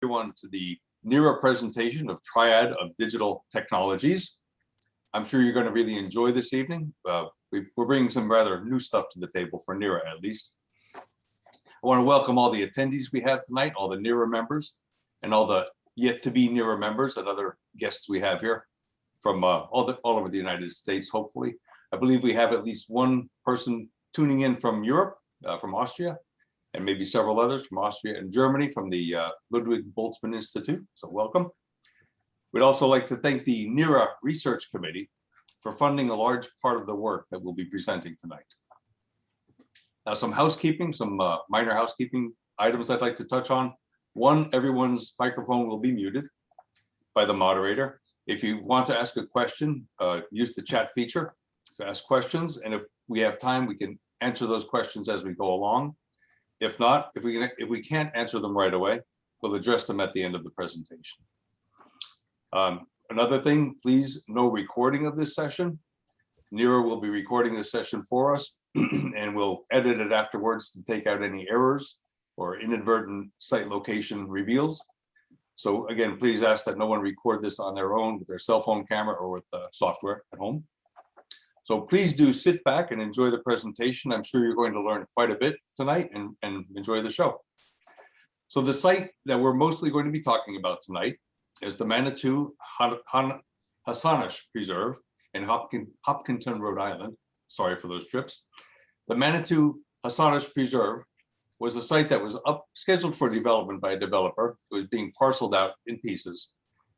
everyone to the NEARA presentation of Triad of Digital Technologies. I'm sure you're going to really enjoy this evening. We're bringing some rather new stuff to the table for NEARA, at least. I want to welcome all the attendees we have tonight, all the NEARA members, and all the yet to be NEARA members and other guests we have here from all over the United States, hopefully. I believe we have at least one person tuning in from Europe, from Austria, and maybe several others from Austria and Germany from the Ludwig Boltzmann Institute, so welcome. We'd also like to thank the NEARA Research Committee for funding a large part of the work that we'll be presenting tonight. Now, some housekeeping, some minor housekeeping items I'd like to touch on. One, everyone's microphone will be muted by the moderator. If you want to ask a question, use the chat feature to ask questions, and if we have time, we can answer those questions as we go along. If not, if we can't answer them right away, we'll address them at the end of the presentation. Another thing, please, no recording of this session. NEARA will be recording this session for us, and we'll edit it afterwards to take out any errors or inadvertent site location reveals. So again, please ask that no one record this on their own with their cell phone camera or with software at home. So please do sit back and enjoy the presentation. I'm sure you're going to learn quite a bit tonight and enjoy the show. So the site that we're mostly going to be talking about tonight is the Manitou Hassannash Preserve in Hopkinton, Rhode Island. Sorry for those trips. The Manitou Hassannash Preserve was a site that was scheduled for development by a developer. It was being parceled out in pieces.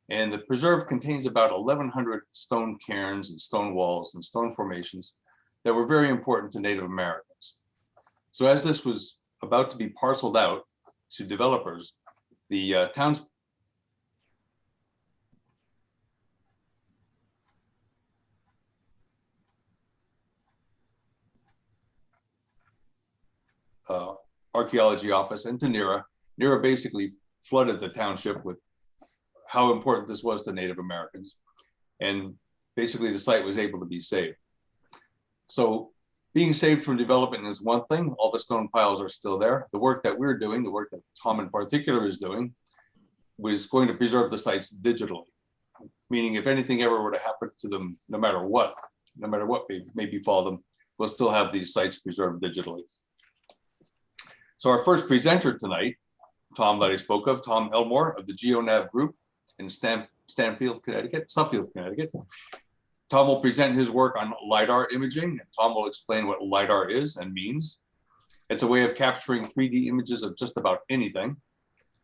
And the preserve contains about 1,100 stone cairns and stone walls and stone formations that were very important to Native Americans. So as this was about to be parceled out to developers, the town's archaeology office and to NEARA. NEARA basically flooded the township with how important this was to Native Americans. And basically the site was able to be saved. So being saved from development is one thing. All the stone piles are still there. The work that we're doing, the work that Tom in particular is doing, was going to preserve the sites digitally. Meaning if anything ever were to happen to them, no matter what may befall them, we'll still have these sites preserved digitally. So our first presenter tonight, Tom that I spoke of, Tom Elmore of the GeoNav Group in Suffield, Connecticut. Tom will present his work on LiDAR imaging, and Tom will explain what LiDAR is and means. It's a way of capturing 3D images of just about anything,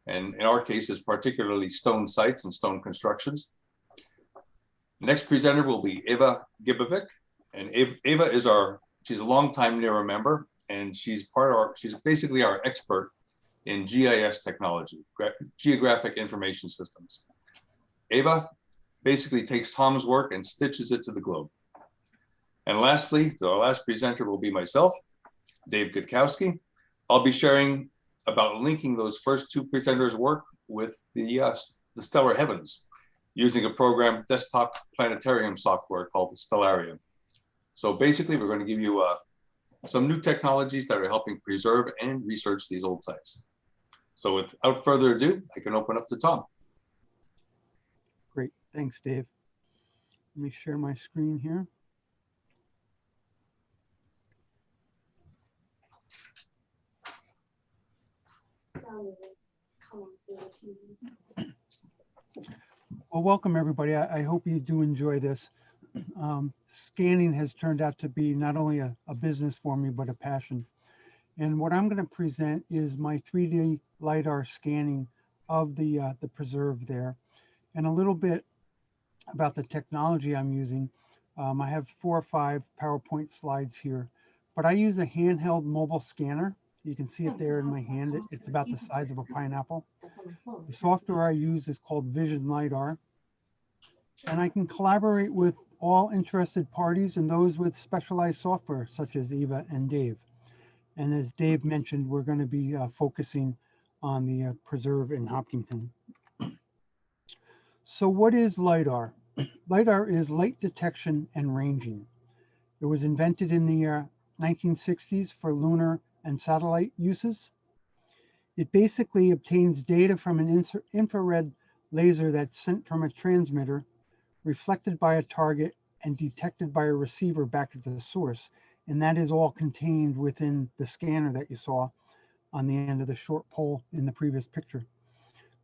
and in our case is particularly stone sites and stone constructions. The next presenter will be Eva Gibavic, and Eva is she's a longtime NEARA member, and she's basically our expert in GIS technology, geographic information systems. Eva basically takes Tom's work and stitches it to the globe. And lastly, our last presenter will be myself, Dave Gutkowski. I'll be sharing about linking those first two presenters' work with the stellar heavens using a program, desktop planetarium software called the Stellarium. So basically, we're going to give you some new technologies that are helping preserve and research these old sites. So without further ado, I can open up to Tom. Great, thanks, Dave. Let me share my screen here. Well, welcome everybody. I hope you do enjoy this. Scanning has turned out to be not only a business for me, but a passion. And what I'm going to present is my 3D LiDAR scanning of the preserve there, and a little bit about the technology I'm using. I have 4 or 5 PowerPoint slides here, but I use a handheld mobile scanner. You can see it there in my hand. It's about the size of a pineapple. The software I use is called Vision LiDAR, and I can collaborate with all interested parties and those with specialized software such as Eva and Dave. And as Dave mentioned, we're going to be focusing on the preserve in Hopkinton. So what is LiDAR? LiDAR is light detection and ranging. It was invented in the 1960s for lunar and satellite uses. It basically obtains data from an infrared laser that's sent from a transmitter, reflected by a target, and detected by a receiver back at the source. And that is all contained within the scanner that you saw on the end of the short pole in the previous picture.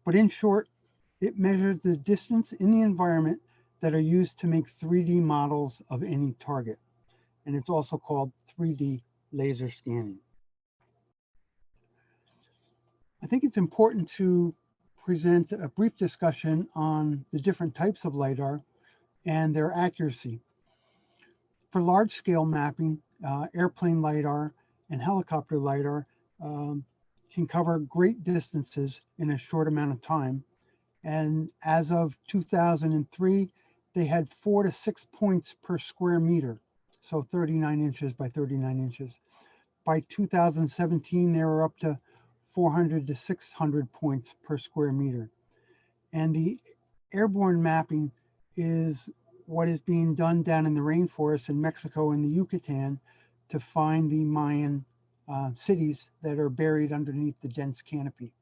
But in short, it measures the distance in the environment that are used to make 3D models of any target. And it's also called 3D laser scanning. I think it's important to present a brief discussion on the different types of LiDAR and their accuracy. For large scale mapping, airplane LiDAR and helicopter LiDAR can cover great distances in a short amount of time. And as of 2003, they had 4 to 6 points per square meter, so 39 inches by 39 inches. By 2017, they were up to 400 to 600 points per square meter. And the airborne mapping is what is being done down in the rainforest in Mexico and the Yucatan to find the Mayan cities that are buried underneath the dense canopy.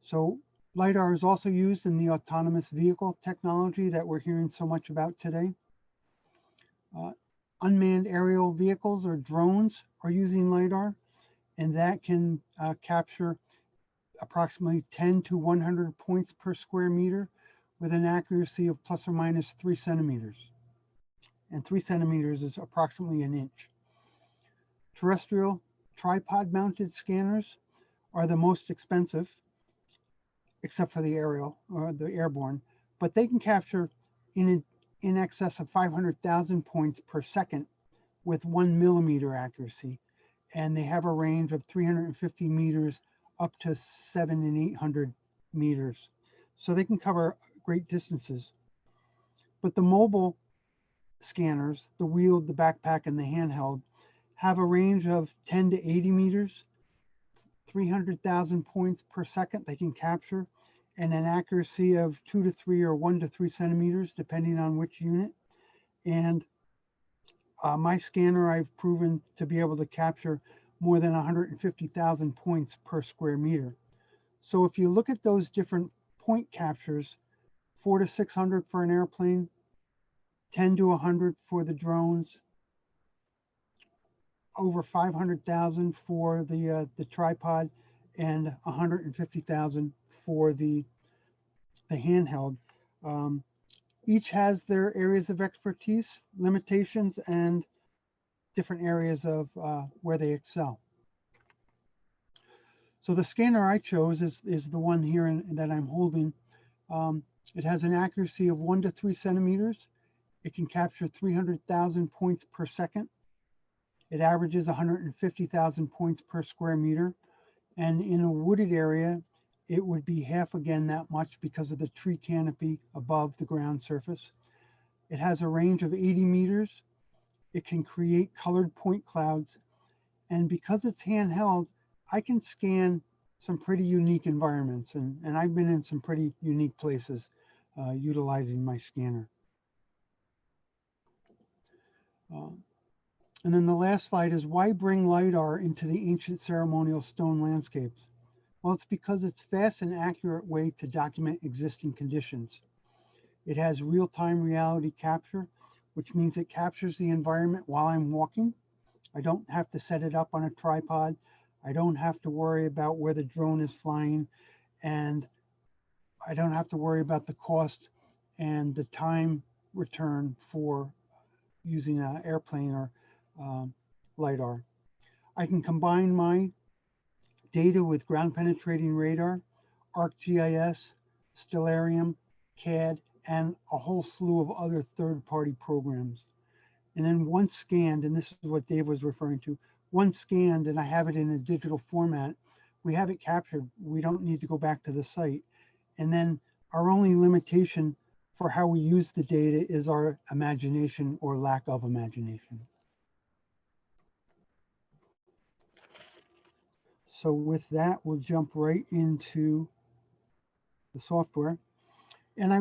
So LiDAR is also used in the autonomous vehicle technology that we're hearing so much about today. Unmanned aerial vehicles or drones are using LiDAR, and that can capture approximately 10 to 100 points per square meter with an accuracy of plus or minus 3 centimeters. And 3 centimeters is approximately an inch. Terrestrial tripod mounted scanners are the most expensive, except for the aerial or the airborne, but they can capture in excess of 500,000 points per second with 1 millimeter accuracy. And they have a range of 350 meters up to 700 and 800 meters. So they can cover great distances. But the mobile scanners, the wheeled, the backpack, and the handheld, have a range of 10 to 80 meters, 300,000 points per second they can capture, and an accuracy of 2 to 3 or 1 to 3 centimeters, depending on which unit. And my scanner, I've proven to be able to capture more than 150,000 points per square meter. So if you look at those different point captures, 4 to 600 for an airplane, 10 to 100 for the drones, over 500,000 for the tripod, and 150,000 for the handheld. Each has their areas of expertise, limitations, and different areas of where they excel. So the scanner I chose is the one here that I'm holding. It has an accuracy of 1 to 3 centimeters. It can capture 300,000 points per second. It averages 150,000 points per square meter. And in a wooded area, it would be half again that much because of the tree canopy above the ground surface. It has a range of 80 meters. It can create colored point clouds. And because it's handheld, I can scan some pretty unique environments. And I've been in some pretty unique places utilizing my scanner. And then the last slide is, why bring LiDAR into the ancient ceremonial stone landscapes? Well, it's because it's a fast and accurate way to document existing conditions. It has real-time reality capture, which means it captures the environment while I'm walking. I don't have to set it up on a tripod. I don't have to worry about where the drone is flying, and I don't have to worry about the cost and the time return for using an airplane or LiDAR. I can combine my data with ground penetrating radar, ArcGIS, Stellarium, CAD, and a whole slew of other third-party programs. And then once scanned, and this is what Dave was referring to, once scanned and I have it in a digital format, we have it captured. We don't need to go back to the site. And then our only limitation for how we use the data is our imagination or lack of imagination. So with that, we'll jump right into the software. And I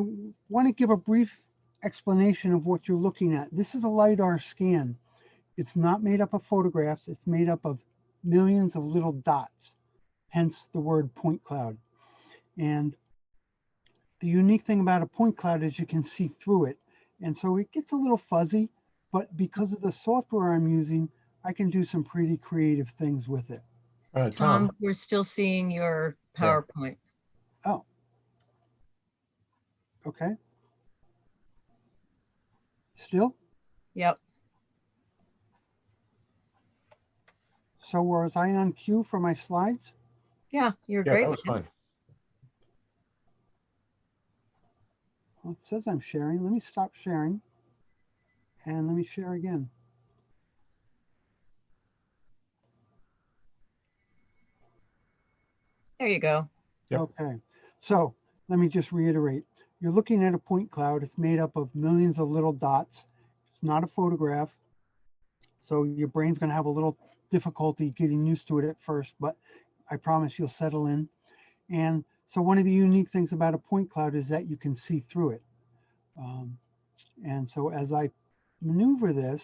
want to give a brief explanation of what you're looking at. This is a LiDAR scan. It's not made up of photographs. It's made up of millions of little dots. hence the word point cloud. And the unique thing about a point cloud is you can see through it. And so it gets a little fuzzy, but because of the software I'm using, I can do some pretty creative things with it. Tom, we're still seeing your PowerPoint. Oh, okay. Still? Yep. So was I on cue for my slides? Yeah, you're great. That was fine. Well, it says I'm sharing. Let me stop sharing. And let me share again. There you go. Yep. Okay. So let me just reiterate. You're looking at a point cloud. It's made up of millions of little dots. It's not a photograph. So your brain's going to have a little difficulty getting used to it at first, but I promise you'll settle in. And so one of the unique things about a point cloud is that you can see through it. And so as I maneuver this,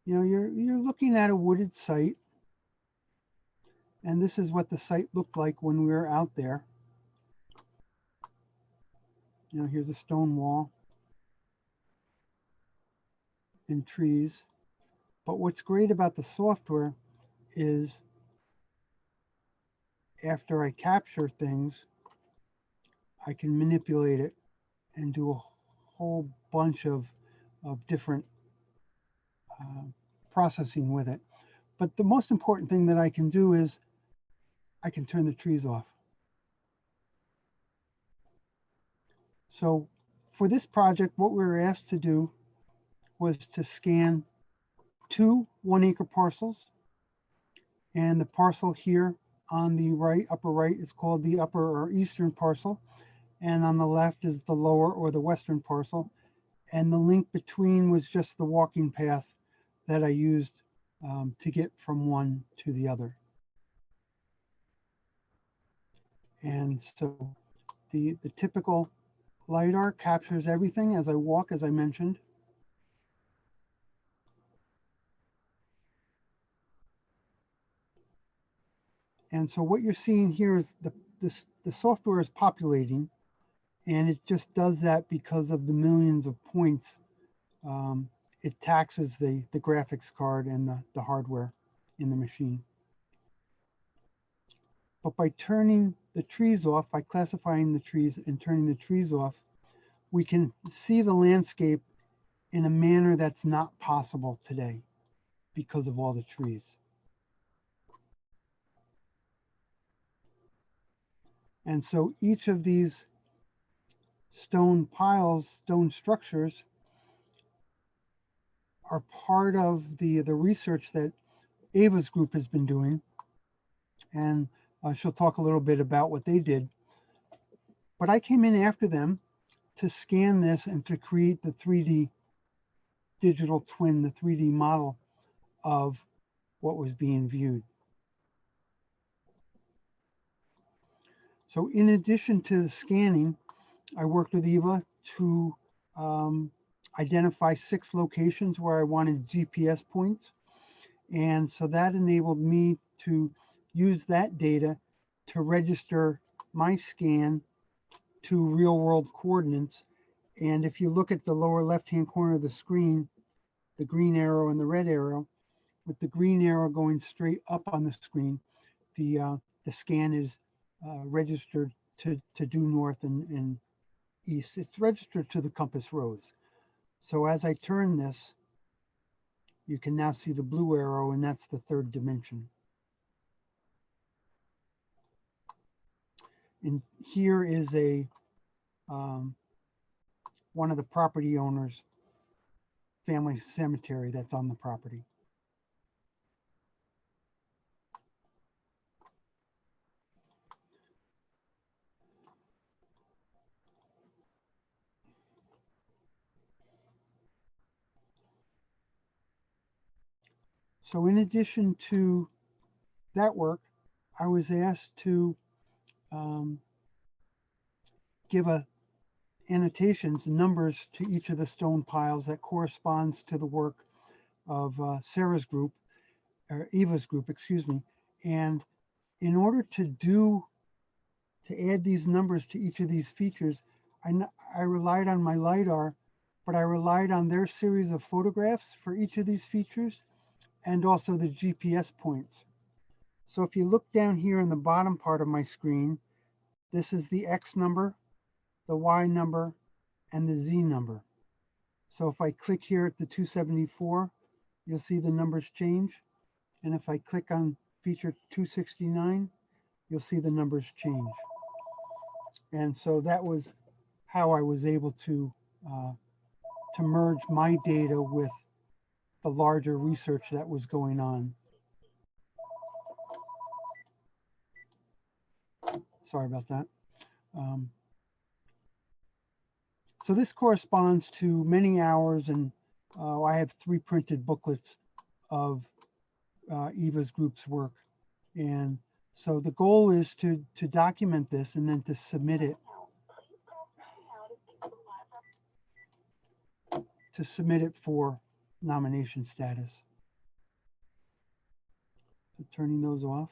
you know, you're looking at a wooded site. And this is what the site looked like when we were out there. You know, here's a stone wall and trees. But what's great about the software is after I capture things, I can manipulate it and do a whole bunch of different processing with it. But the most important thing that I can do is I can turn the trees off. So for this project, what we were asked to do was to scan 2 1-acre parcels. And the parcel here on the right, upper right, is called the upper or eastern parcel. And on the left is the lower or the western parcel. And the link between was just the walking path that I used to get from one to the other. And so the typical LiDAR captures everything as I walk, as I mentioned. And so what you're seeing here is the software is populating, and it just does that because of the millions of points. It taxes the graphics card and the hardware in the machine. But by turning the trees off, by classifying the trees and turning the trees off, we can see the landscape in a manner that's not possible today because of all the trees. And so each of these stone piles, stone structures, are part of the research that Eva's group has been doing. And she'll talk a little bit about what they did. But I came in after them to scan this and to create the 3D digital twin, the 3D model of what was being viewed. So in addition to the scanning, I worked with Eva to identify 6 locations where I wanted GPS points. And so that enabled me to use that data to register my scan to real world coordinates. And if you look at the lower left-hand corner of the screen, the green arrow and the red arrow, with the green arrow going straight up on the screen, the scan is registered to due north and east. It's registered to the compass rose. So as I turn this, you can now see the blue arrow, and that's the 3rd dimension. And here is a one of the property owners' family cemetery that's on the property. So in addition to that work, I was asked to give annotations, numbers to each of the stone piles that corresponds to the work of Sarah's group, or Eva's group, excuse me. And in order to add these numbers to each of these features, I relied on my LiDAR, but I relied on their series of photographs for each of these features and also the GPS points. So if you look down here in the bottom part of my screen, this is the X number, the Y number, and the Z number. So if I click here at the 274, you'll see the numbers change. And if I click on feature 269, you'll see the numbers change. And so that was how I was able to merge my data with the larger research that was going on. Sorry about that. So this corresponds to many hours, and I have 3 printed booklets of Eva's group's work. And so the goal is to document this and then to submit it for nomination status. So turning those off.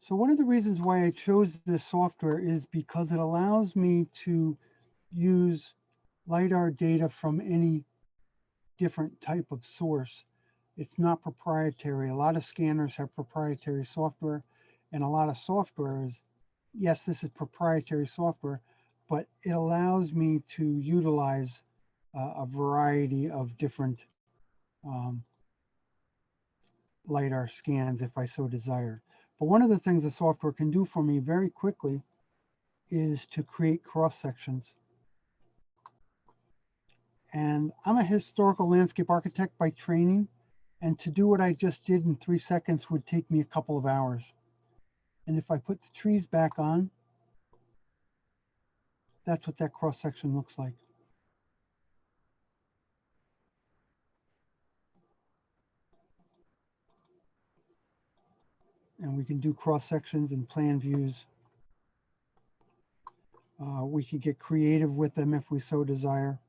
So one of the reasons why I chose this software is because it allows me to use LiDAR data from any different type of source. It's not proprietary. A lot of scanners have proprietary software, and a lot of software is, yes, this is proprietary software, but it allows me to utilize a variety of different LiDAR scans if I so desire. But one of the things the software can do for me very quickly is to create cross sections. And I'm a historical landscape architect by training, and to do what I just did in 3 seconds would take me a couple of hours. And if I put the trees back on, that's what that cross section looks like. And we can do cross sections and plan views. We can get creative with them if we so desire.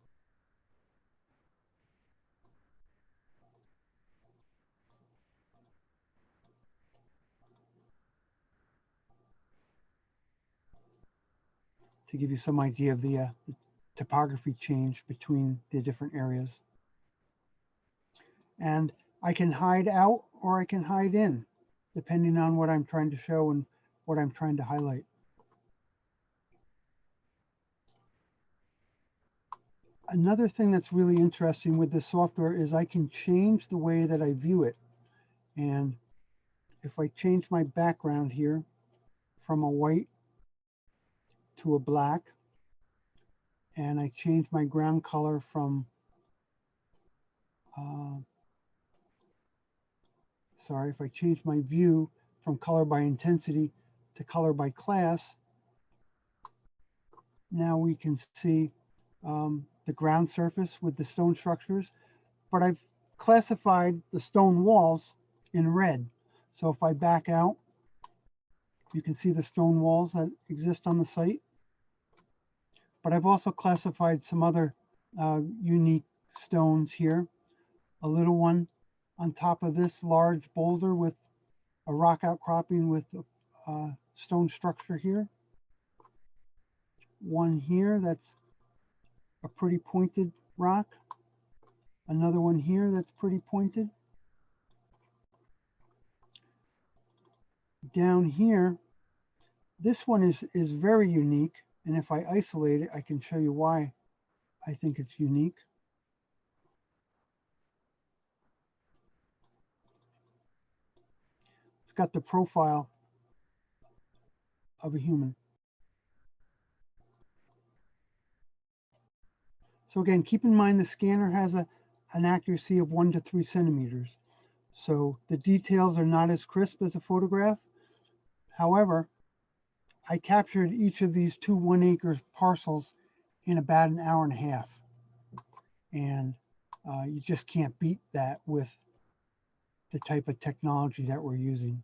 To give you some idea of the topography change between the different areas. And I can hide out or I can hide in, depending on what I'm trying to show and what I'm trying to highlight. Another thing that's really interesting with this software is I can change the way that I view it. And if I change my background here from a white to a black, and I change my ground color from, if I change my view from color by intensity to color by class, now we can see the ground surface with the stone structures, but I've classified the stone walls in red. So if I back out, you can see the stone walls that exist on the site. But I've also classified some other unique stones here. A little one on top of this large boulder with a rock outcropping with a stone structure here. One here that's a pretty pointed rock. Another one here that's pretty pointed. Down here, this one is very unique. And if I isolate it, I can show you why I think it's unique. It's got the profile of a human. So again, keep in mind the scanner has an accuracy of 1 to 3 centimeters. So the details are not as crisp as a photograph. However, I captured each of these 2 1-acre parcels in about an hour and a half. And you just can't beat that with the type of technology that we're using.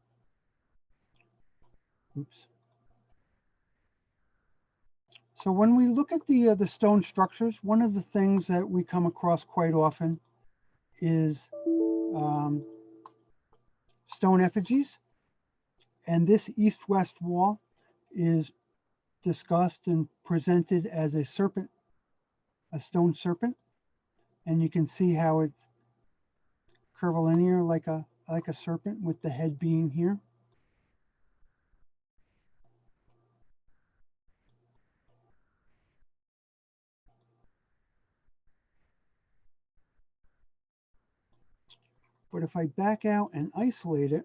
Oops. So when we look at the stone structures, one of the things that we come across quite often is um, stone effigies. And this east-west wall is discussed and presented as a serpent, a stone serpent. And you can see how it's curvilinear like a serpent with the head being here. But if I back out and isolate it,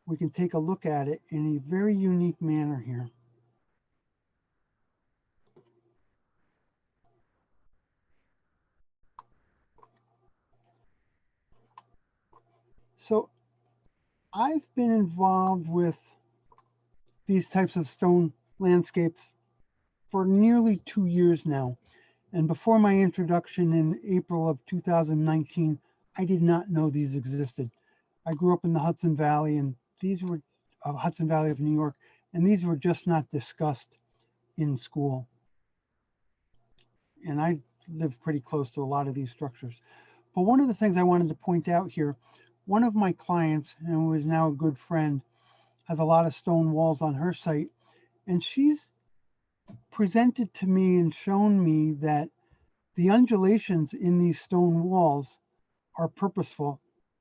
we can take a look at it in a very unique manner here. So I've been involved with these types of stone landscapes for nearly 2 years now. And before my introduction in April of 2019, I did not know these existed. I grew up in the Hudson Valley, and these were Hudson Valley of New York, and these were just not discussed in school. And I lived pretty close to a lot of these structures. But one of the things I wanted to point out here, one of my clients, and who is now a good friend, has a lot of stone walls on her site, and she's presented to me and shown me that the undulations in these stone walls are purposeful.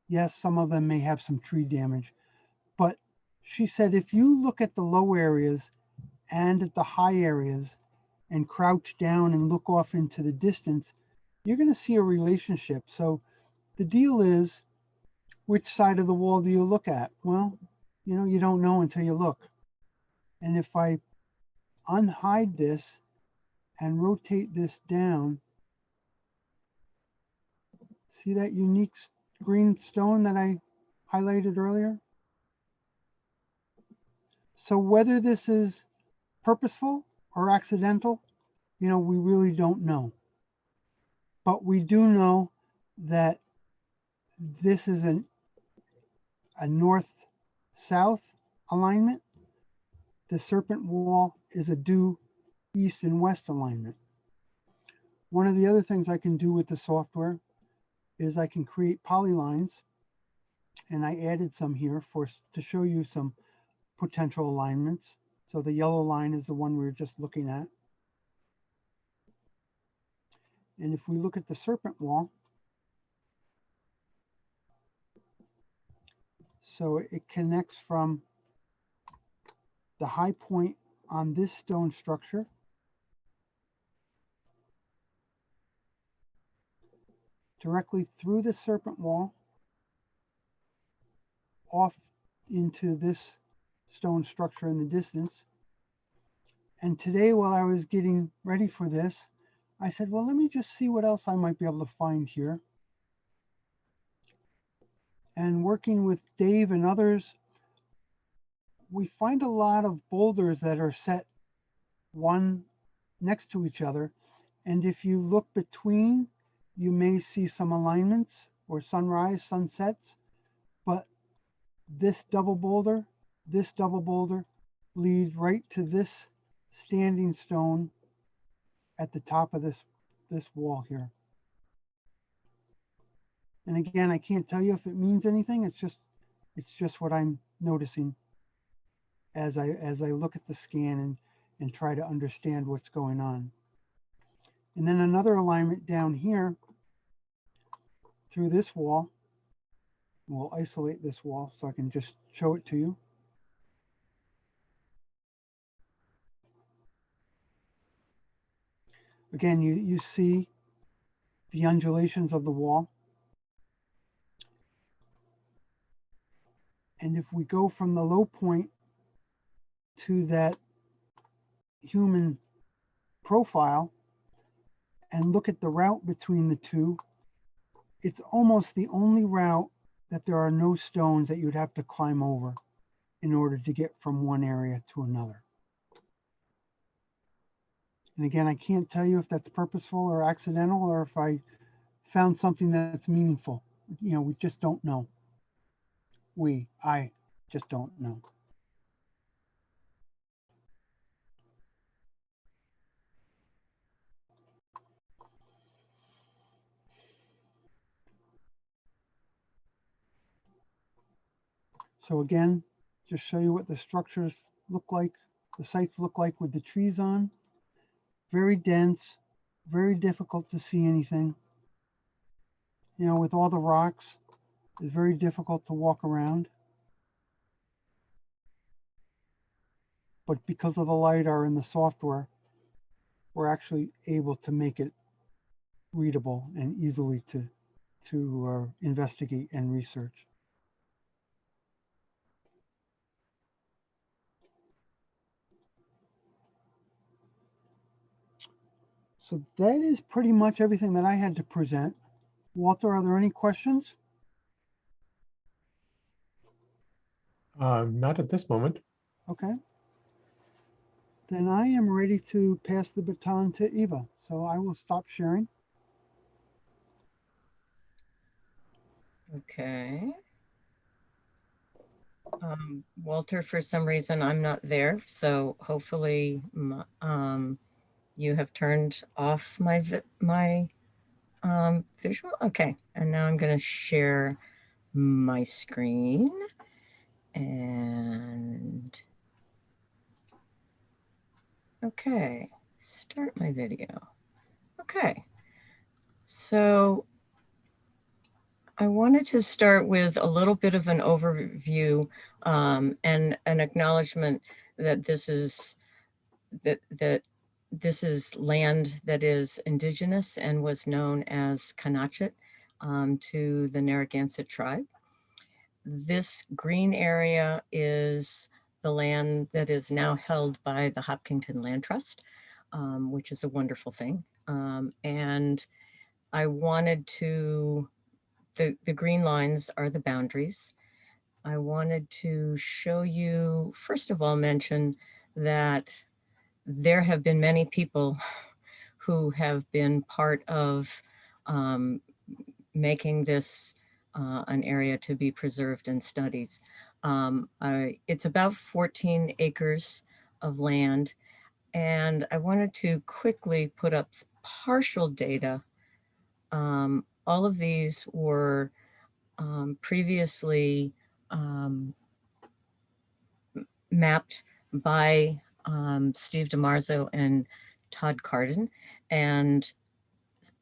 Yes, some of them may have some tree damage, but she said if you look at the low areas and at the high areas and crouch down and look off into the distance, you're going to see a relationship. So the deal is, which side of the wall do you look at? Well, you don't know until you look. And if I unhide this and rotate this down, see that unique green stone that I highlighted earlier? So whether this is purposeful or accidental, we really don't know. But we do know that this is a north-south alignment. The serpent wall is a due east and west alignment. One of the other things I can do with the software is I can create polylines, and I added some here to show you some potential alignments. So the yellow line is the one we were just looking at. And if we look at the serpent wall, so it connects from the high point on this stone structure directly through the serpent wall off into this stone structure in the distance. And today, while I was getting ready for this, I said, well, let me just see what else I might be able to find here. And working with Dave and others, we find a lot of boulders that are set one next to each other. And if you look between, you may see some alignments or sunrise, sunsets. But this double boulder lead right to this standing stone at the top of this wall here. And again, I can't tell you if it means anything. It's just what I'm noticing as I look at the scan and try to understand what's going on. And then another alignment down here through this wall. We'll isolate this wall so I can just show it to you. Again, you see the undulations of the wall. And if we go from the low point to that human profile and look at the route between the two, it's almost the only route that there are no stones that you'd have to climb over in order to get from one area to another. And again, I can't tell you if that's purposeful or accidental or if I found something that's meaningful. We just don't know. I just don't know. So again, just show you what the structures look like, the sites look like with the trees on. Very dense, very difficult to see anything. You know, with all the rocks, it's very difficult to walk around. But because of the LiDAR and the software, we're actually able to make it readable and easily to investigate and research. So that is pretty much everything that I had to present. Walter, are there any questions? Not at this moment. Okay. Then I am ready to pass the baton to Eva. So I will stop sharing. Okay. Walter, for some reason, I'm not there. So hopefully you have turned off my visual. Okay. And now I'm going to share my screen. And okay, start my video. Okay. So I wanted to start with a little bit of an overview and an acknowledgement that this is this is land that is indigenous and was known as Kanachet to the Narragansett tribe. This green area is the land that is now held by the Hopkinton Land Trust, which is a wonderful thing. And I wanted to the green lines are the boundaries. I wanted to show you, first of all, mention that there have been many people who have been part of making this an area to be preserved and studied. It's about 14 acres of land, and I wanted to quickly put up partial data. All of these were previously mapped by Steve DiMarzo and Todd Carden, and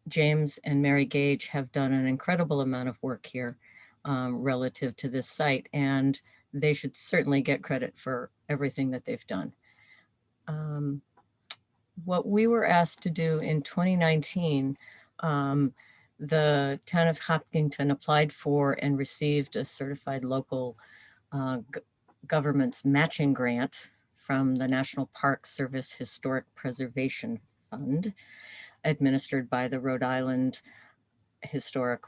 James and Mary Gage have done an incredible amount of work here relative to this site, and they should certainly get credit for everything that they've done. What we were asked to do in 2019, the town of Hopkinton applied for and received a certified local government's matching grant from the National Park Service Historic Preservation Fund, administered by the Rhode Island Historic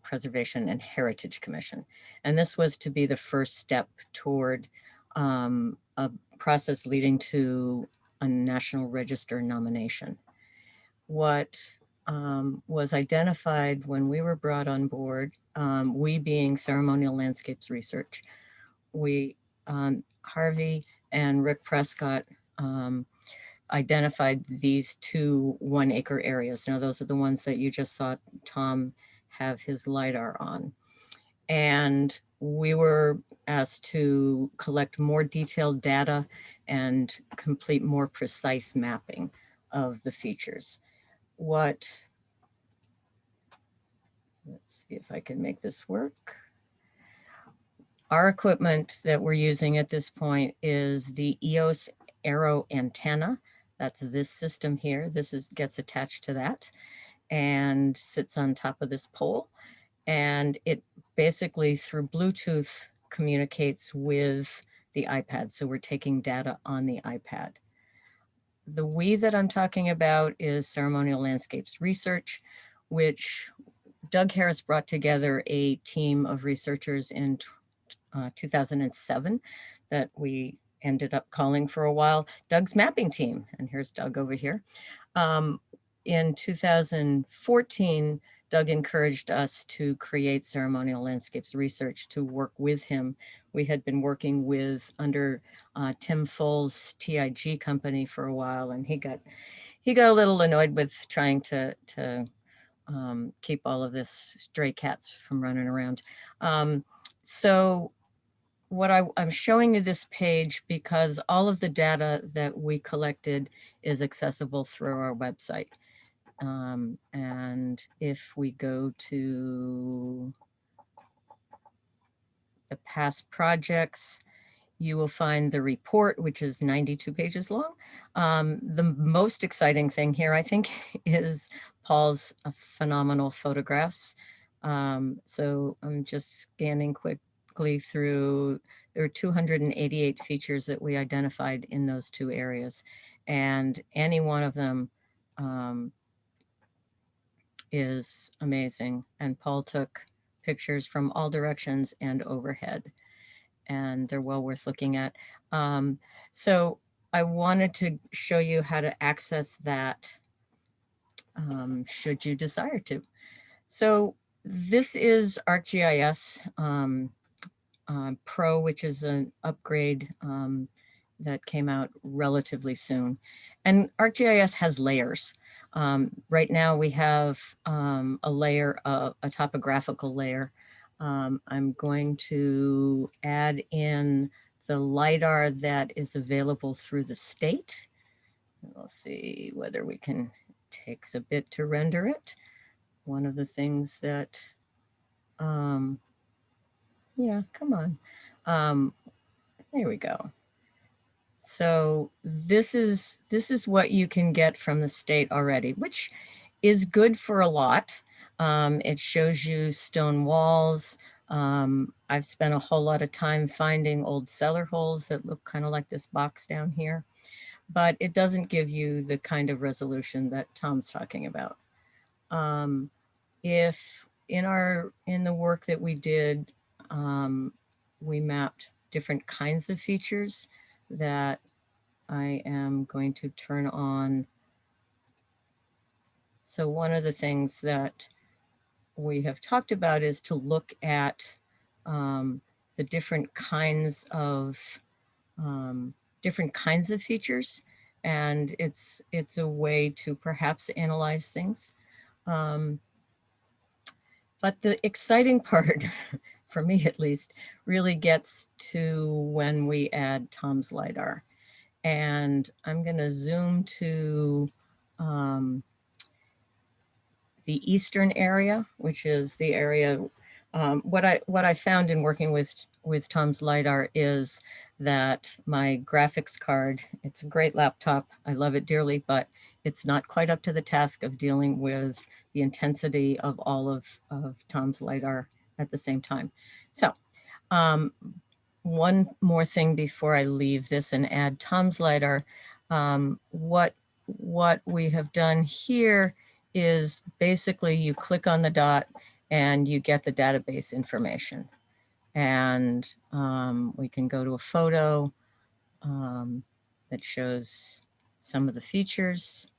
Preservation and Heritage Commission. And this was to be the first step toward a process leading to a National Register nomination. What was identified when we were brought on board, we being Ceremonial Landscapes Research, Harvey and Rick Prescott identified these 2 1-acre areas. Now, those are the ones that you just saw Tom have his LiDAR on. And we were asked to collect more detailed data and complete more precise mapping of the features. Let's see if I can make this work. Our equipment that we're using at this point is the EOS Aero antenna. That's this system here. This gets attached to that and sits on top of this pole. And it basically through Bluetooth communicates with the iPad. So we're taking data on the iPad. The we that I'm talking about is Ceremonial Landscapes Research, which Doug Harris brought together a team of researchers in 2007 that we ended up calling for a while Doug's mapping team. And here's Doug over here. In 2014, Doug encouraged us to create Ceremonial Landscapes Research to work with him. We had been working with under Tim Full's TIG company for a while, and he got a little annoyed with trying to keep all of this stray cats from running around. So I'm showing you this page because all of the data that we collected is accessible through our website. And if we go to the past projects, you will find the report, which is 92 pages long. The most exciting thing here, I think, is Paul's phenomenal photographs. So I'm just scanning quickly through. There are 288 features that we identified in those two areas, and any one of them is amazing. And Paul took pictures from all directions and overhead, and they're well worth looking at. So I wanted to show you how to access that should you desire to. So this is ArcGIS Pro, which is an upgrade that came out relatively soon. And ArcGIS has layers. Right now we have a layer, a topographical layer. I'm going to add in the LiDAR that is available through the state. We'll see whether we can, takes a bit to render it. One of the things that, yeah, come on. There we go. So this is what you can get from the state already, which is good for a lot. It shows you stone walls. I've spent a whole lot of time finding old cellar holes that look kind of like this box down here, but it doesn't give you the kind of resolution that Tom's talking about. If in the work that we did, we mapped different kinds of features that I am going to turn on. So one of the things that we have talked about is to look at the different kinds of features, and it's a way to perhaps analyze things. But the exciting part, for me at least, really gets to when we add Tom's LiDAR. And I'm going to zoom to the eastern area, which is the area. What I found in working with Tom's LiDAR is that my graphics card, it's a great laptop, I love it dearly, but it's not quite up to the task of dealing with the intensity of all of Tom's LiDAR at the same time. So one more thing before I leave this and add Tom's LiDAR. What we have done here is basically you click on the dot and you get the database information. And we can go to a photo that shows some of the features.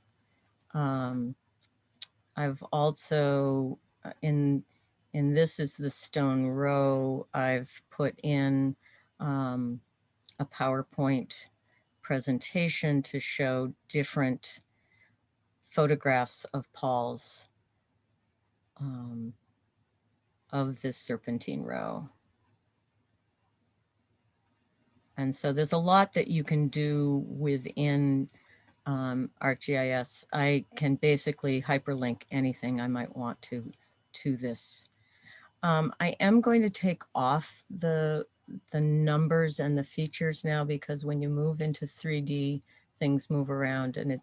I've also, in this is the stone row, I've put in a PowerPoint presentation to show different photographs of Paul's of this serpentine row. And so there's a lot that you can do within ArcGIS. I can basically hyperlink anything I might want to this. I am going to take off the numbers and the features now, because when you move into 3D, things move around and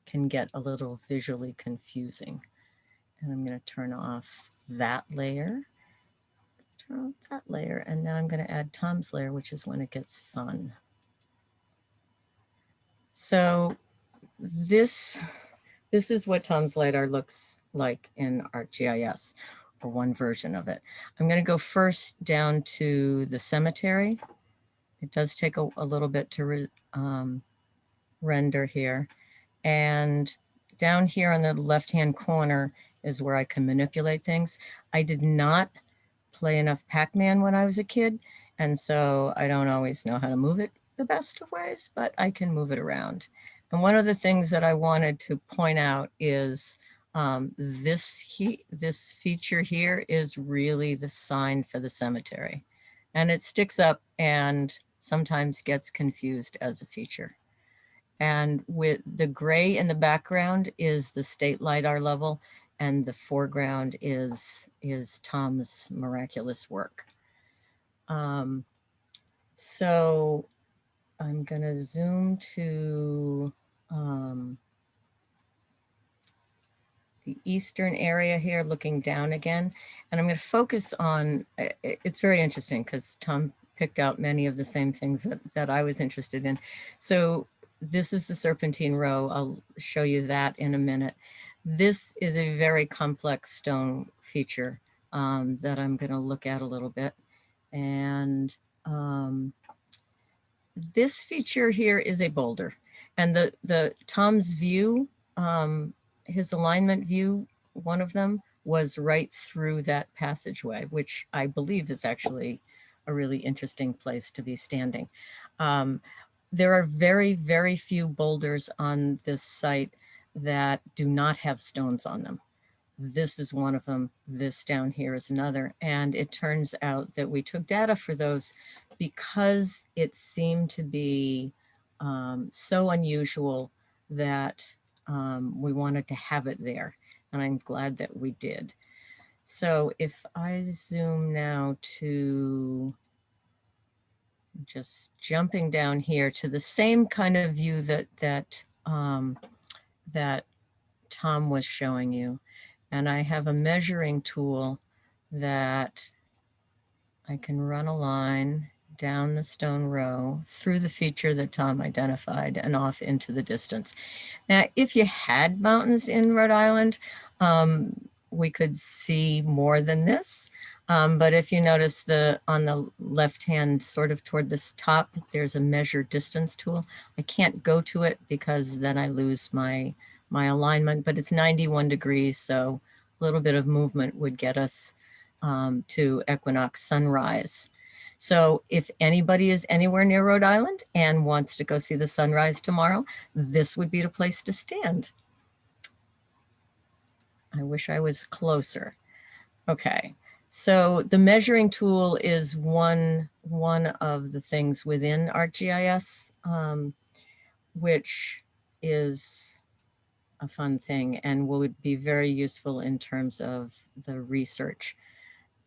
can get a little visually confusing. And I'm going to turn off that layer. Turn off that layer, and now I'm going to add Tom's layer, which is when it gets fun. So this is what Tom's LiDAR looks like in ArcGIS, or one version of it. I'm going to go first down to the cemetery. It does take a little bit to render here. And down here on the left-hand corner is where I can manipulate things. I did not play enough Pac-Man when I was a kid, and so I don't always know how to move it the best of ways, but I can move it around. And one of the things that I wanted to point out is this feature here is really the sign for the cemetery. and it sticks up and sometimes gets confused as a feature. And with the gray in the background is the state LiDAR level, and the foreground is Tom's miraculous work. So I'm gonna zoom to the eastern area here, looking down again. And I'm going to focus on, it's very interesting because Tom picked out many of the same things that I was interested in. So this is the Serpentine Row. I'll show you that in a minute. This is a very complex stone feature that I'm going to look at a little bit. And this feature here is a boulder. And the Tom's view, his alignment view, one of them was right through that passageway, which I believe is actually a really interesting place to be standing. There are very, very few boulders on this site that do not have stones on them. This is one of them. This down here is another. And it turns out that we took data for those because it seemed to be so unusual that we wanted to have it there, and I'm glad that we did. So if I zoom now to just jumping down here to the same kind of view that Tom was showing you, and I have a measuring tool that I can run a line down the stone row through the feature that Tom identified and off into the distance. Now, if you had mountains in Rhode Island, we could see more than this. But if you notice on the left hand, sort of toward this top, there's a measure distance tool. I can't go to it because then I lose my alignment, but it's 91 degrees. So a little bit of movement would get us to equinox sunrise. So if anybody is anywhere near Rhode Island and wants to go see the sunrise tomorrow, this would be the place to stand. I wish I was closer. Okay, so the measuring tool is one of the things within ArcGIS, which is a fun thing and would be very useful in terms of the research.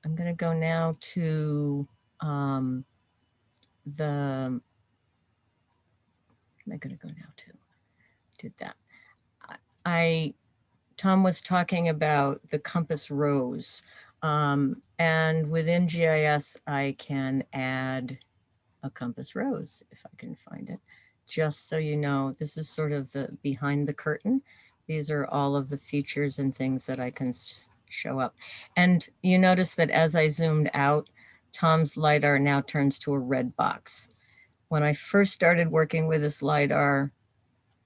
I'm going to go now to I'm going to go now to, did that. Tom was talking about the compass rose, and within GIS, I can add a compass rose if I can find it. Just so you know, this is sort of the behind the curtain. These are all of the features and things that I can show up. And you notice that as I zoomed out, Tom's LiDAR now turns to a red box. When I first started working with this LiDAR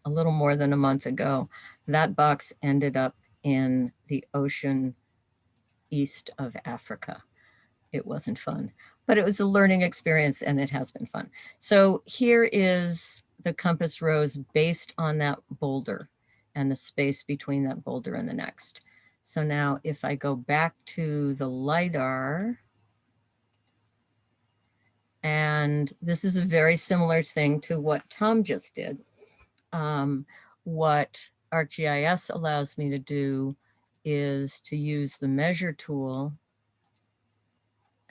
a little more than a month ago, that box ended up in the ocean east of Africa. It wasn't fun, but it was a learning experience and it has been fun. So here is the compass rose based on that boulder and the space between that boulder and the next. So now if I go back to the LiDAR, and this is a very similar thing to what Tom just did. What ArcGIS allows me to do is to use the measure tool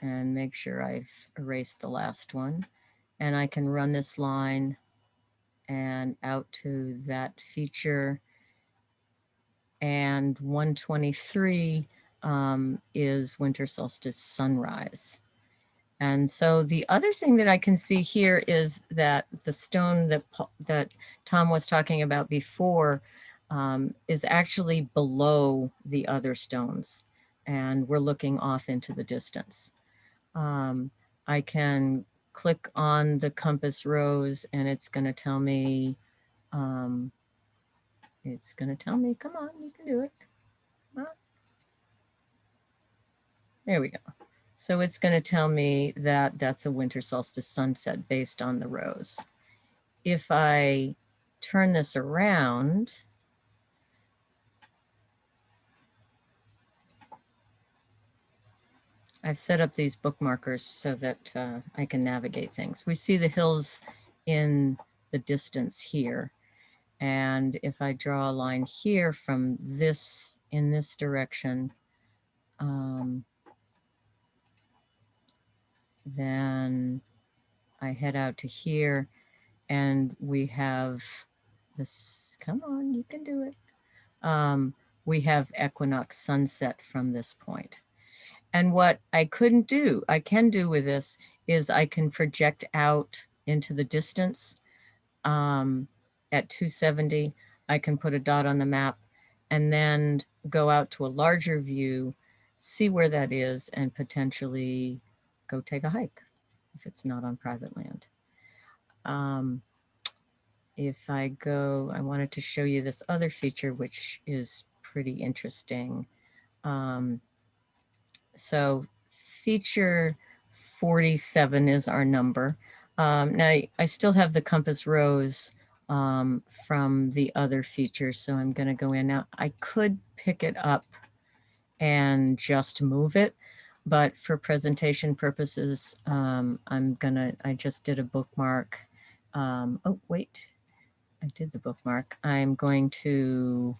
and make sure I've erased the last one. And I can run this line and out to that feature. And 123 is winter solstice sunrise. And so the other thing that I can see here is that the stone that Tom was talking about before is actually below the other stones. And we're looking off into the distance. I can click on the compass rose and it's going to tell me, come on, you can do it. There we go. So it's going to tell me that that's a winter solstice sunset based on the rose. If I turn this around, I've set up these bookmarkers so that I can navigate things. We see the hills in the distance here. And if I draw a line here from this, in this direction, then I head out to here and we have this, come on, you can do it. We have equinox sunset from this point. And what I can do with this is I can project out into the distance at 270. I can put a dot on the map and then go out to a larger view, see where that is, and potentially go take a hike if it's not on private land. If I go, I wanted to show you this other feature, which is pretty interesting. So feature 47 is our number. Now I still have the compass rose from the other features, so I'm going to go in now. I could pick it up and just move it, but for presentation purposes, I just did a bookmark. Oh, wait, I did the bookmark. I'm going to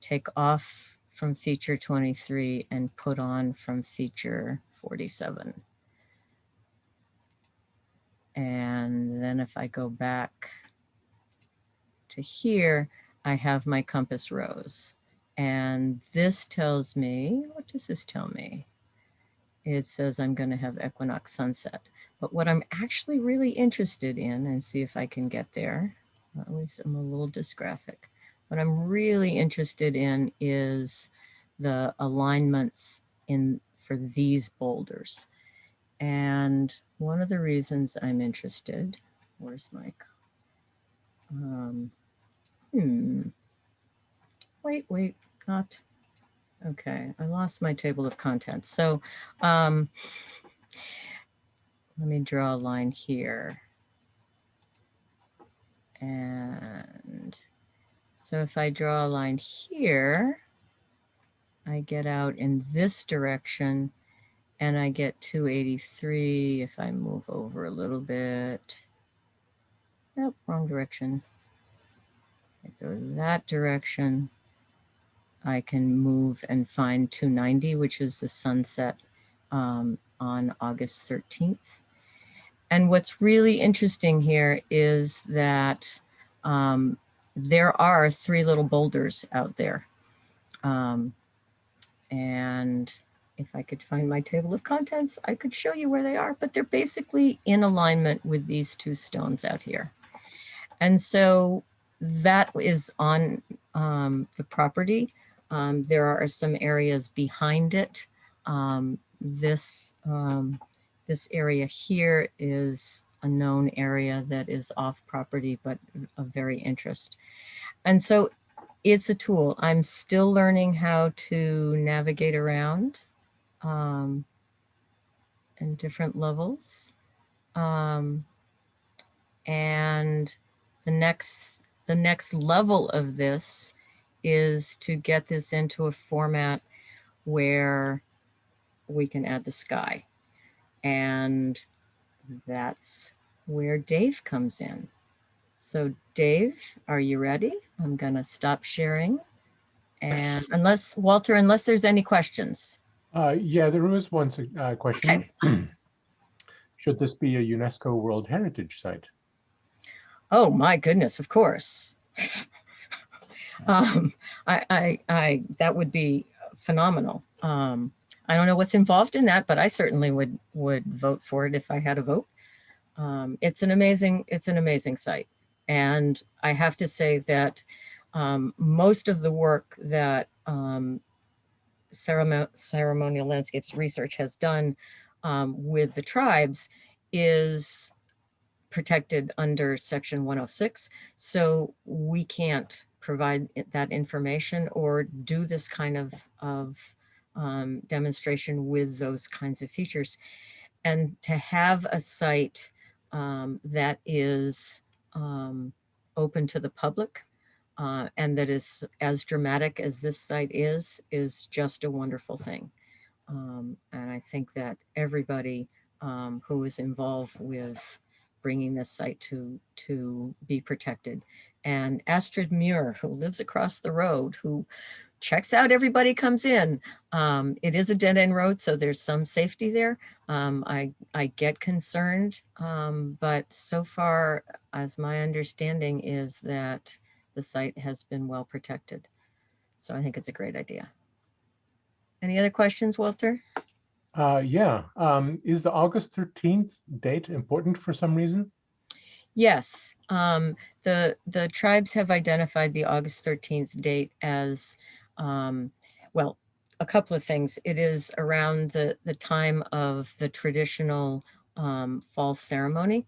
take off from feature 23 and put on from feature 47. And then if I go back to here, I have my compass rose. And this tells me, what does this tell me? It says I'm going to have equinox sunset. But what I'm actually really interested in, and see if I can get there, at least I'm a little dysgraphic. What I'm really interested in is the alignments for these boulders. And one of the reasons I'm interested, where's my, wait, not, okay, I lost my table of contents. So let me draw a line here. And so if I draw a line here, I get out in this direction and I get 283 if I move over a little bit. Nope, wrong direction. I go that direction. I can move and find 290, which is the sunset on August 13th. And what's really interesting here is that there are 3 little boulders out there. And if I could find my table of contents, I could show you where they are, but they're basically in alignment with these 2 stones out here. And so that is on the property. There are some areas behind it. This area here is a known area that is off property, but of very interest. And so it's a tool. I'm still learning how to navigate around in different levels. And the next level of this is to get this into a format where we can add the sky. And that's where Dave comes in. So Dave, are you ready? I'm gonna stop sharing. And unless, Walter, unless there's any questions. Yeah, there was one question. Okay. Should this be a UNESCO World Heritage Site? Oh my goodness, of course. That would be phenomenal. I don't know what's involved in that, but I certainly would vote for it if I had a vote. It's an amazing site. And I have to say that most of the work that Ceremonial Landscapes Research has done with the tribes is protected under Section 106. So we can't provide that information or do this kind of demonstration with those kinds of features. And to have a site that is open to the public and that is as dramatic as this site is just a wonderful thing. And I think that everybody who is involved with bringing this site to be protected. And Astrid Muir, who lives across the road, who checks out everybody comes in. It is a dead end road, so there's some safety there. I get concerned, but so far, as my understanding is that the site has been well protected. So I think it's a great idea. Any other questions, Walter? Yeah. Is the August 13th date important for some reason? Yes. The tribes have identified the August 13th date as, well, a couple of things. It is around the time of the traditional fall ceremony.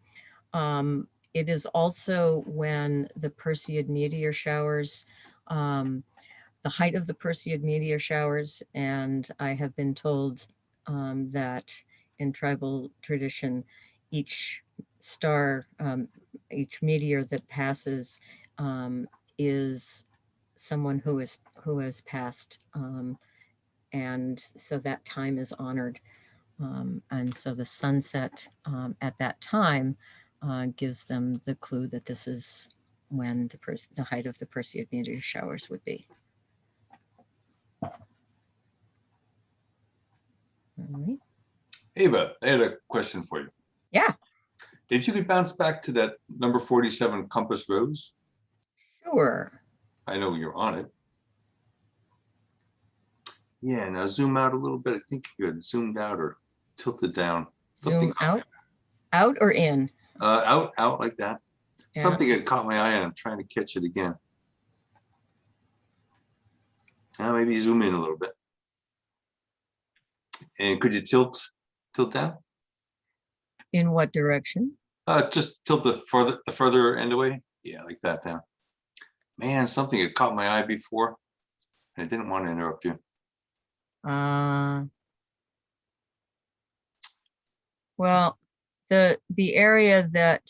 It is also when the Perseid meteor showers, the height of the Perseid meteor showers, and I have been told that in tribal tradition, each star, each meteor that passes is someone who has passed, and so that time is honored, and so the sunset at that time gives them the clue that this is when the height of the Perseid meteor showers would be. All right. Eva, I had a question for you. Yeah, If you could bounce back to that number 47 Compass Rose, sure. I know you're on it. Yeah, now zoom out a little bit. I think you had zoomed out or tilted down. Zoom out or in? Out like that. Yeah. Something had caught my eye and I'm trying to catch it again. Maybe zoom in a little bit. And could you tilt down? In what direction? Just tilt the further end away. Yeah, like that down. Man, something had caught my eye before. And I didn't want to interrupt you. Well, the area that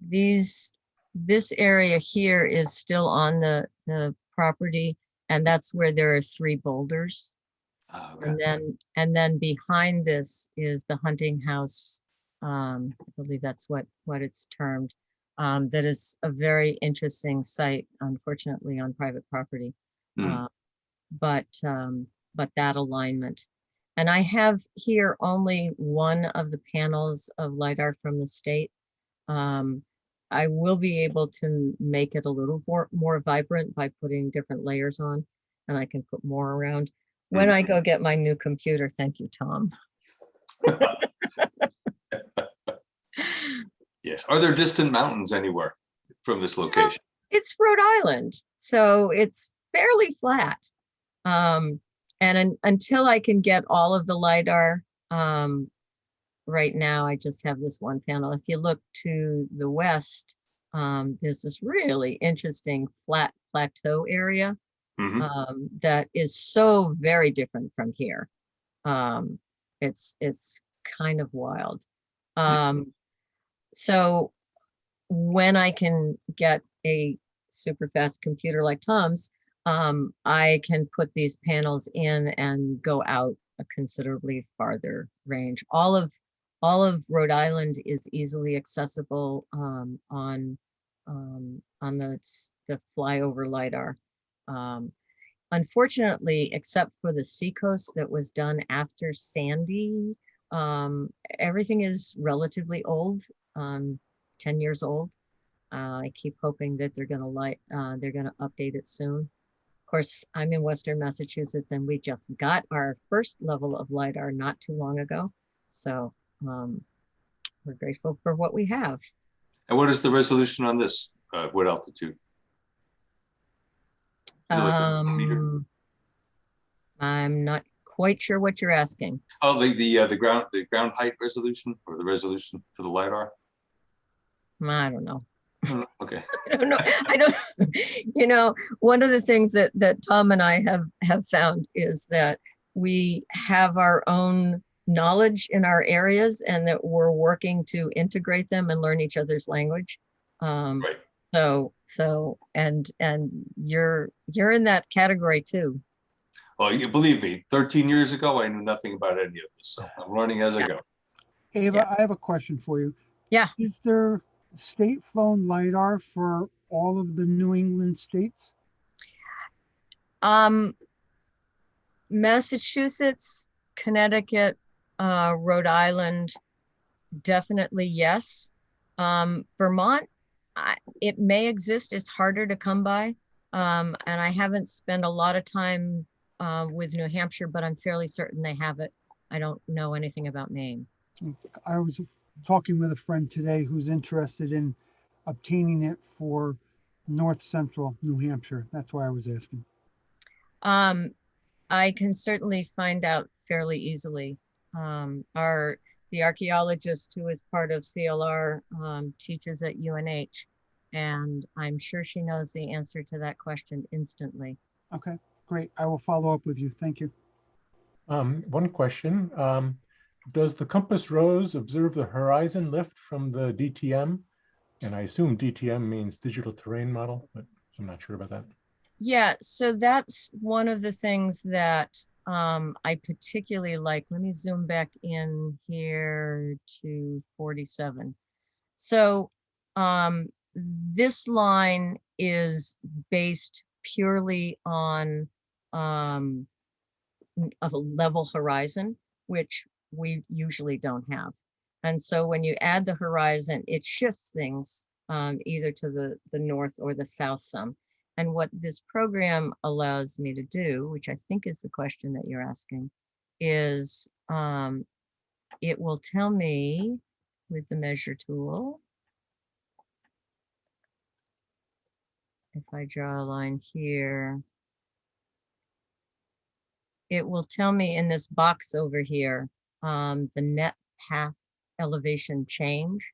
this area here is still on the property, and that's where there are 3 boulders. Okay. And then behind this is the hunting house. I believe that's what it's termed. That is a very interesting site, unfortunately on private property. But that alignment. And I have here only one of the panels of LiDAR from the state. I will be able to make it a little more vibrant by putting different layers on, and I can put more around when I go get my new computer. Thank you, Tom. Yes. Are there distant mountains anywhere from this location? It's Rhode Island, so it's fairly flat. And until I can get all of the LiDAR, right now I just have this one panel. If you look to the west, there's this really interesting flat plateau area that is so very different from here. It's kind of wild. So when I can get a super fast computer like Tom's, I can put these panels in and go out a considerably farther range. All of Rhode Island is easily accessible on the flyover LiDAR. Unfortunately, except for the seacoast that was done after Sandy, everything is relatively old, 10 years old. I keep hoping that they're gonna update it soon. Of course, I'm in Western Massachusetts, and we just got our first level of LiDAR not too long ago. So we're grateful for what we have. And what is the resolution on this? What altitude? Is it like a meter? I'm not quite sure what you're asking. Oh, the ground height resolution, or the resolution for the LiDAR? I don't know. Okay. I don't know. I don't. You know, one of the things that Tom and I have found is that we have our own knowledge in our areas, and that we're working to integrate them and learn each other's language. Right. So and you're in that category too. Well, you believe me, 13 years ago, I knew nothing about any of this, so I'm learning as I go. Ava, Yeah. I have a question for you. Yeah. Is there state-flown LiDAR for all of the New England states? Massachusetts, Connecticut, Rhode Island, definitely yes. Vermont, it may exist. It's harder to come by. And I haven't spent a lot of time with New Hampshire, but I'm fairly certain they have it. I don't know anything about Maine. I was talking with a friend today who's interested in obtaining it for north central New Hampshire. That's why I was asking. I can certainly find out fairly easily. The archaeologist who is part of CLR teaches at UNH, and I'm sure she knows the answer to that question instantly. Okay, great. I will follow up with you. Thank you. One question. Does the compass rose observe the horizon lift from the DTM? And I assume DTM means digital terrain model, but I'm not sure about that. Yeah, so that's one of the things that I particularly like. Let me zoom back in here to 47. So this line is based purely on a level horizon, which we usually don't have. And so when you add the horizon, it shifts things either to the north or the south some. And what this program allows me to do, which I think is the question that you're asking, is it will tell me with the measure tool, if I draw a line here, it will tell me in this box over here, the net path elevation change.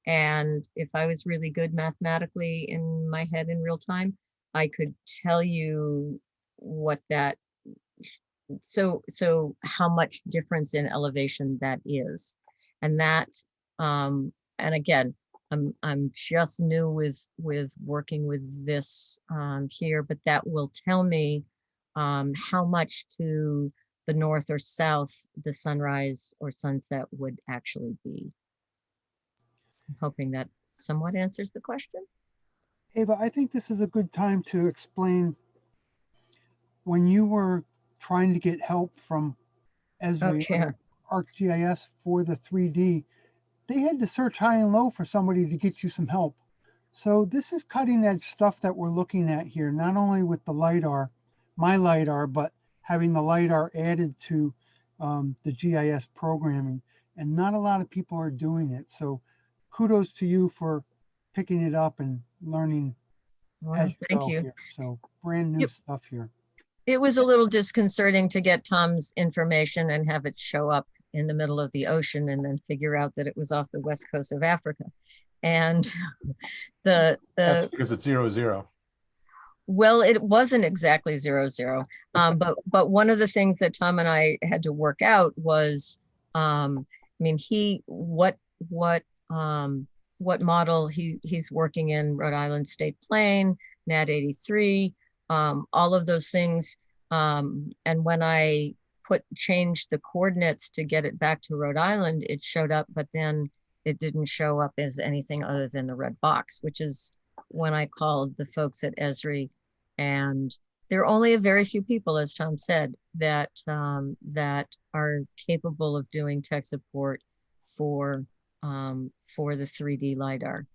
And if I was really good mathematically in my head in real time, I could tell you what that, so how much difference in elevation that is. And that, and again, I'm just new with working with this here, but that will tell me how much to the north or south the sunrise or sunset would actually be. I'm hoping that somewhat answers the question. Ava, I think this is a good time to explain when you were trying to get help from Esri yeah. or ArcGIS for the 3D, they had to search high and low for somebody to get you some help. So this is cutting edge stuff that we're looking at here, not only with the LiDAR, my LiDAR, but having the LiDAR added to the GIS programming. And not a lot of people are doing it. So kudos to you for picking it up and learning Well, as you thank go you. here. So brand new Yep. stuff here. It was a little disconcerting to get Tom's information and have it show up in the middle of the ocean and then figure out that it was off the west coast of Africa. And That's because it's 0, 0. Well, it wasn't exactly 0, 0. But one of the things that Tom and I had to work out was, I mean, what model he's working in, Rhode Island State Plane, NAD 83, all of those things. And when I changed the coordinates to get it back to Rhode Island, it showed up, but then it didn't show up as anything other than the red box, which is when I called the folks at Esri, and there are only a very few people, as Tom said, that that are capable of doing tech support for the 3D LiDAR.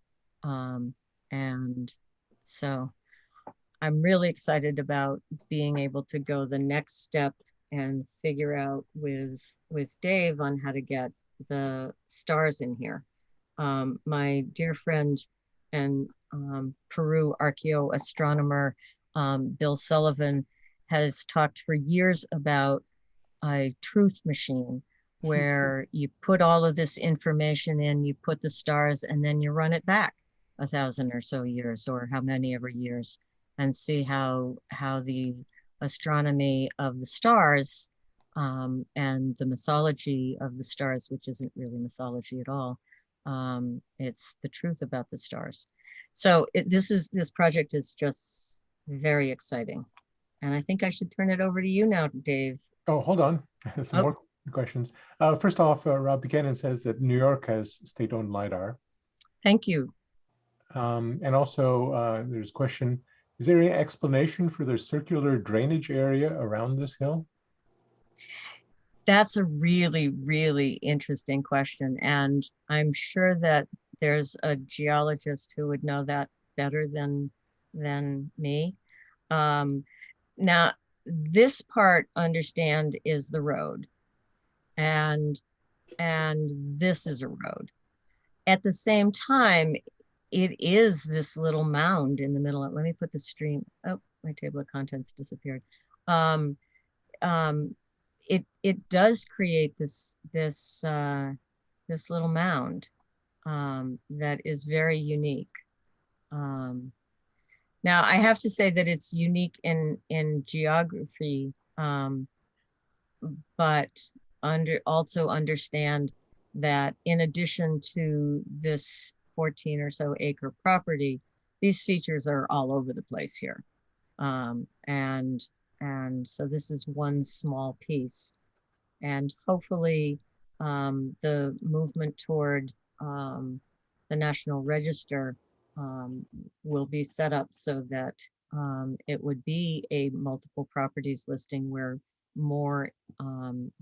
And so I'm really excited about being able to go the next step and figure out with Dave on how to get the stars in here. My dear friend and Peru acheaoastronomer Bill Sullivan has talked for years about a truth machine where you put all of this information in, you put the stars, and then you run it back 1,000 or so years, or how many ever years, and see how the astronomy of the stars and the mythology of the stars, which isn't really mythology at all, it's the truth about the stars. So this project is just very exciting. And I think I should turn it over to you now, Dave. Oh, hold on. Some Oh. more questions. First off, Rob Buchanan says that New York has state-owned LiDAR. Thank you. And also, there's a question, is there any explanation for the circular drainage area around this hill? That's a really, really interesting question. And I'm sure that there's a geologist who would know that better than me. Now, this part, understand, is the road. And this is a road. At the same time, it is this little mound in the middle. Let me put the stream. Oh, my table of contents disappeared. It does create this little mound that is very unique. Now I have to say that it's unique in geography, but also understand that in addition to this 14 or so acre property, these features are all over the place here. And so this is one small piece. And hopefully the movement toward the National Register will be set up so that it would be a multiple properties listing where more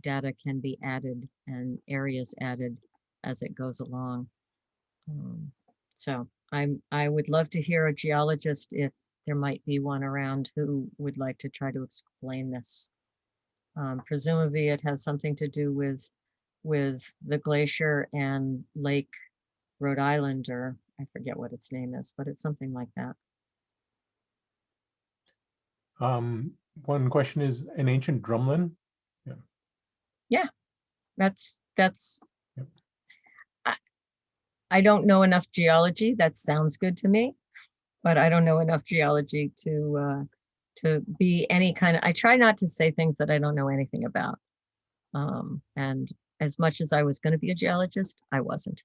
data can be added and areas added as it goes along. So I would love to hear a geologist, if there might be one around, who would like to try to explain this. Presumably it has something to do with the glacier and Lake Rhode Island, or I forget what its name is, but it's something like that. One question is an ancient drumlin. Yeah, that's Yep. I don't know enough geology. That sounds good to me, but I don't know enough geology to be any kind of, I try not to say things that I don't know anything about. And as much as I was going to be a geologist, I wasn't.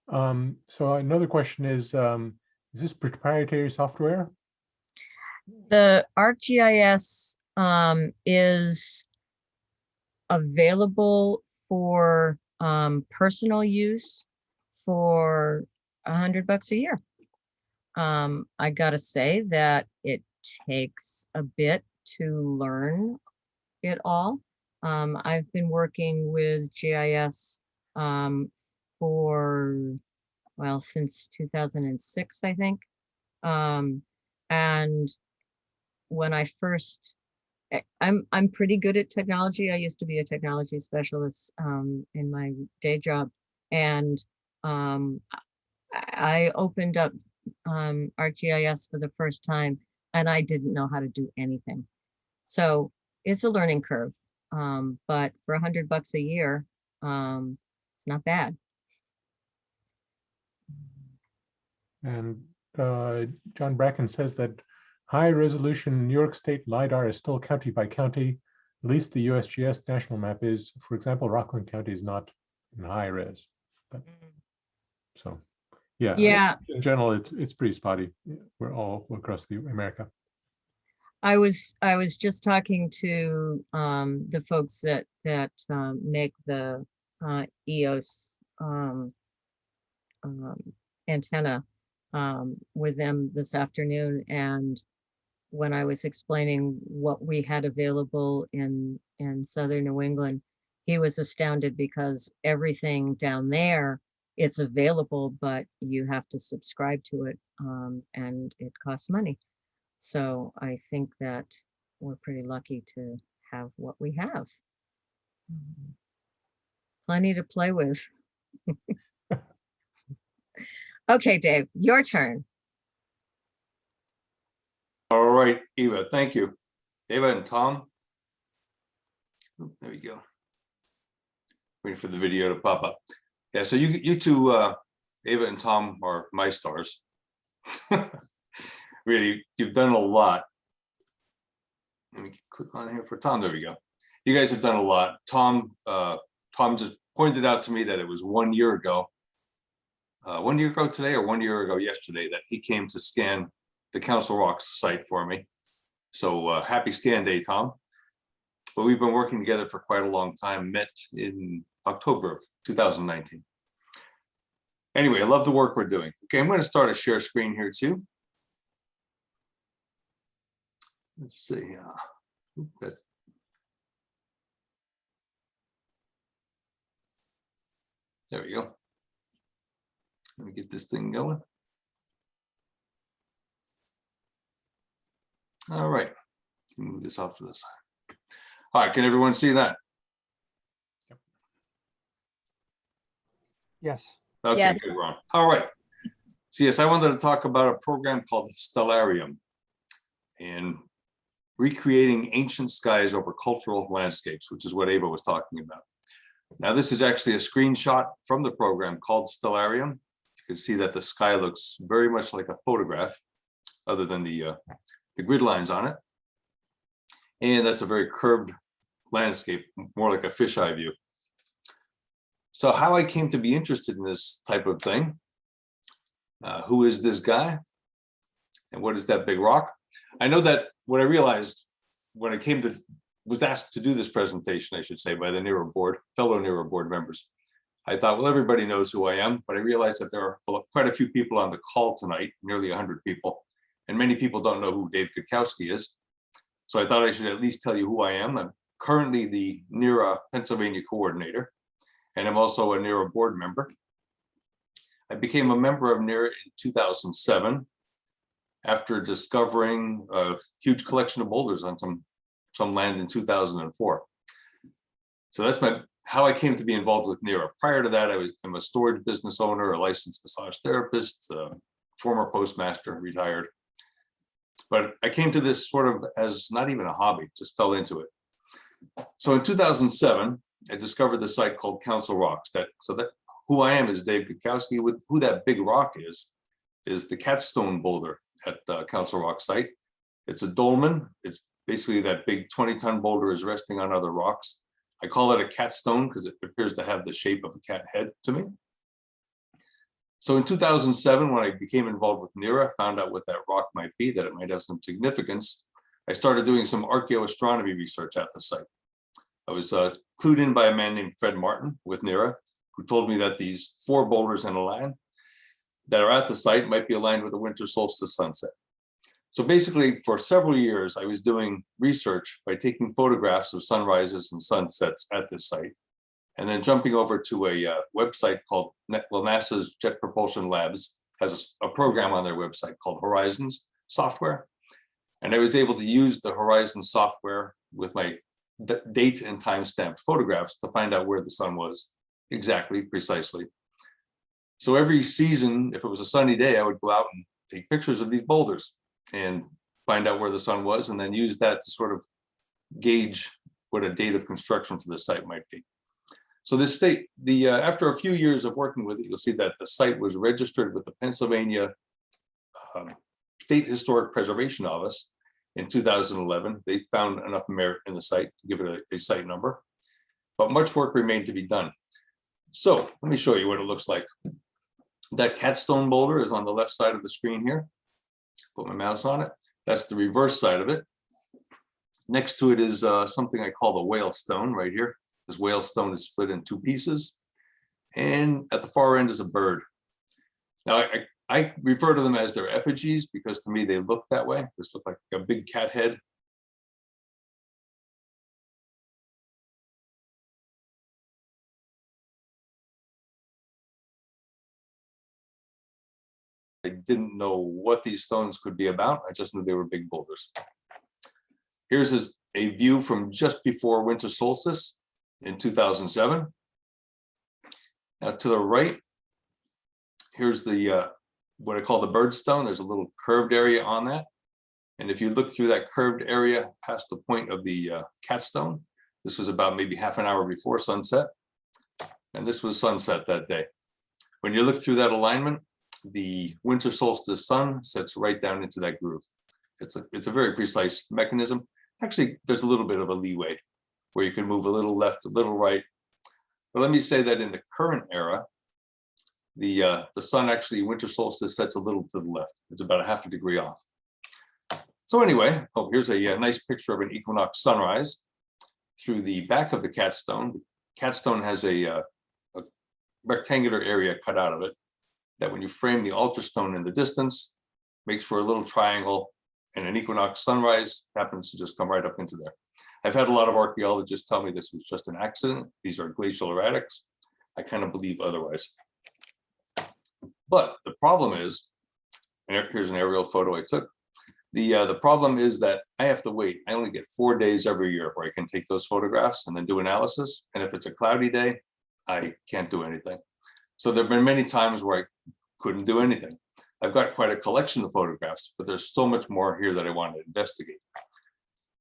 So another question is this proprietary software? The ArcGIS is available for personal use for $100 a year. I gotta say that it takes a bit to learn it all. I've been working with GIS for, well, since 2006, I think. And when I first, I'm pretty good at technology. I used to be a technology specialist in my day job, and I opened up ArcGIS for the first time, and I didn't know how to do anything. So it's a learning curve, but for $100 a year, it's not bad. And John Bracken says that high resolution New York State LiDAR is still county by county. At least the USGS national map is. For example, Rockland County is not in high res. But, so yeah, in general, it's pretty spotty. We're all across America. I was just talking to the folks that make the EOS antenna with them this afternoon, and when I was explaining what we had available in southern New England, he was astounded because everything down there, it's available, but you have to subscribe to it, and it costs money. So I think that we're pretty lucky to have what we have. Plenty to play with. Okay, Dave, your turn. All right, Eva, thank you. Eva and Tom. There we go. Waiting for the video to pop up. Yeah, so you two, Eva and Tom, are my stars. Really, you've done a lot. Let me click on here for Tom. There we go. You guys have done a lot. Tom just pointed out to me that it was 1 year ago. 1 year ago today, or 1 year ago yesterday, that he came to scan the Council Rocks site for me. So happy scan day, Tom. But we've been working together for quite a long time, met in October of 2019. Anyway, I love the work we're doing. Okay, I'm going to start a share screen here too. Let's see. There we go. Let me get this thing going. All right, move this off to the side. All right, can everyone see that? Yes. Okay, Yeah. good, Ron. All right. So yes, I wanted to talk about a program called Stellarium and recreating ancient skies over cultural landscapes, which is what Eva was talking about. Now, this is actually a screenshot from the program called Stellarium. You can see that the sky looks very much like a photograph, other than the grid lines on it. And that's a very curved landscape, more like a fisheye view. So how I came to be interested in this type of thing, who is this guy? And what is that big rock? I know that what I realized when I was asked to do this presentation, I should say, by the NEARA board, fellow NEARA board members, I thought, well, everybody knows who I am, but I realized that there are quite a few people on the call tonight, nearly 100 people, and many people don't know who Dave Gutkowski is. So I thought I should at least tell you who I am. I'm currently the NEARA Pennsylvania coordinator, and I'm also a NEARA board member. I became a member of NEARA in 2007 after discovering a huge collection of boulders on some land in 2004. So that's how I came to be involved with NEARA. Prior to that, I'm a storage business owner, a licensed massage therapist, former postmaster, retired. But I came to this sort of as not even a hobby, just fell into it. So in 2007, I discovered the site called Council Rocks. Who I am is Dave Gutkowski. With who that big rock is the Catstone boulder at the Council Rock site. It's a dolmen. It's basically that big 20-ton boulder is resting on other rocks. I call it a catstone because it appears to have the shape of a cat head to me. So in 2007, when I became involved with NEARA, I found out what that rock might be, that it might have some significance. I started doing some acheaoastronomy research at the site. I was clued in by a man named Fred Martin with NEARA, who told me that these 4 boulders in a line that are at the site might be aligned with the winter solstice sunset. So basically, for several years, I was doing research by taking photographs of sunrises and sunsets at this site, and then jumping over to a website called, NASA's Jet Propulsion Labs has a program on their website called Horizons software. And I was able to use the Horizon software with my date and time stamped photographs to find out where the sun was exactly, precisely. So every season, if it was a sunny day, I would go out and take pictures of these boulders and find out where the sun was, and then use that to sort of gauge what a date of construction for the site might be. So this state, after a few years of working with it, you'll see that the site was registered with the Pennsylvania State Historic Preservation Office in 2011. They found enough merit in the site to give it a site number, but much work remained to be done. So let me show you what it looks like. That Catstone boulder is on the left side of the screen here. Put my mouse on it. That's the reverse side of it. Next to it is something I call the whale stone right here. This whale stone is split in 2 pieces. And at the far end is a bird. Now, I refer to them as their effigies because to me they look that way. This looks like a big cat head. I didn't know what these stones could be about. I just knew they were big boulders. Here's a view from just before winter solstice in 2007. Now to the right, here's the what I call the bird stone. There's a little curved area on that. And if you look through that curved area past the point of the Catstone, this was about maybe half an hour before sunset. And this was sunset that day. When you look through that alignment, the winter solstice sun sets right down into that groove. It's a very precise mechanism. Actually, there's a little bit of a leeway where you can move a little left, a little right. But let me say that in the current era, the sun actually, winter solstice sets a little to the left. It's about a half a degree off. So anyway, oh, here's a nice picture of an equinox sunrise through the back of the catstone. The catstone has a rectangular area cut out of it that when you frame the altar stone in the distance, makes for a little triangle, and an equinox sunrise happens to just come right up into there. I've had a lot of archaeologists tell me this was just an accident. These are glacial erratics. I kind of believe otherwise. But the problem is, and here's an aerial photo I took. The problem is that I have to wait. I only get 4 days every year where I can take those photographs and then do analysis. And if it's a cloudy day, I can't do anything. So there have been many times where I couldn't do anything. I've got quite a collection of photographs, but there's so much more here that I want to investigate.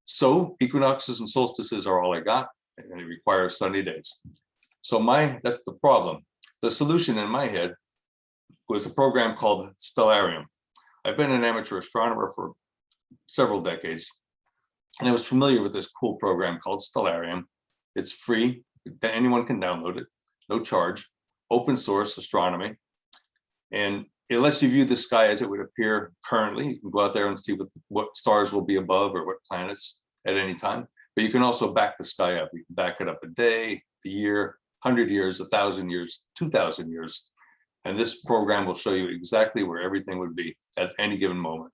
So equinoxes and solstices are all I got, and it requires sunny days. So that's the problem. The solution in my head was a program called Stellarium. I've been an amateur astronomer for several decades, and I was familiar with this cool program called Stellarium. It's free, anyone can download it, no charge, open source astronomy. And it lets you view the sky as it would appear currently. You can go out there and see what stars will be above or what planets at any time. But you can also back the sky up. You can back it up a day, a year, 100 years, 1,000 years, 2,000 years. And this program will show you exactly where everything would be at any given moment.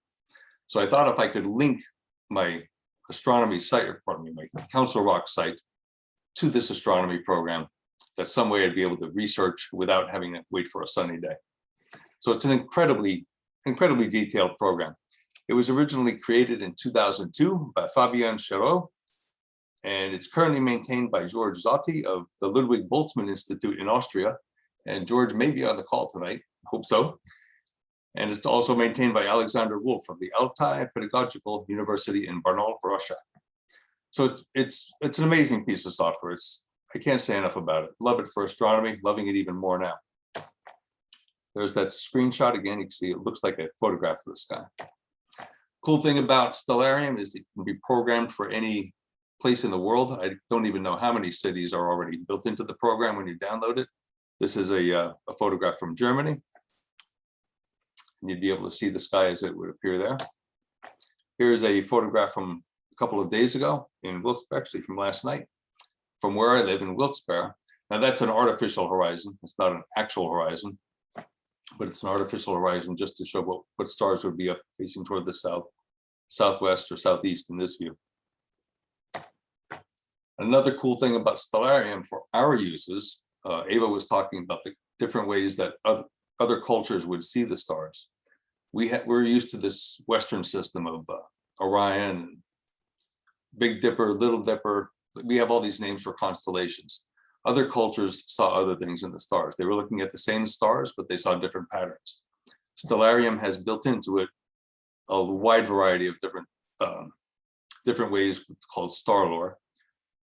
So I thought if I could link my astronomy site, or pardon me, my Council Rock site to this astronomy program, that some way I'd be able to research without having to wait for a sunny day. So it's an incredibly detailed program. It was originally created in 2002 by Fabien Chéreau, and it's currently maintained by George Zotti of the Ludwig Boltzmann Institute in Austria. And George may be on the call tonight, hope so. And it's also maintained by Alexander Wolf of the Altai Pedagogical University in Brno, Russia. So it's an amazing piece of software. I can't say enough about it. Love it for astronomy, loving it even more now. There's that screenshot again. You can see it looks like a photograph of the sky. Cool thing about Stellarium is it can be programmed for any place in the world. I don't even know how many cities are already built into the program when you download it. This is a photograph from Germany. And you'd be able to see the sky as it would appear there. Here's a photograph from a couple of days ago in Wilkes-Barre, actually from last night, from where I live in Wilkes-Barre. Now that's an artificial horizon. It's not an actual horizon, but it's an artificial horizon just to show what stars would be up facing toward the south, southwest, or southeast in this view. Another cool thing about Stellarium for our uses, Eva was talking about the different ways that other cultures would see the stars. We're used to this Western system of Orion, Big Dipper, Little Dipper. We have all these names for constellations. Other cultures saw other things in the stars. They were looking at the same stars, but they saw different patterns. Stellarium has built into it a wide variety of different ways called star lore.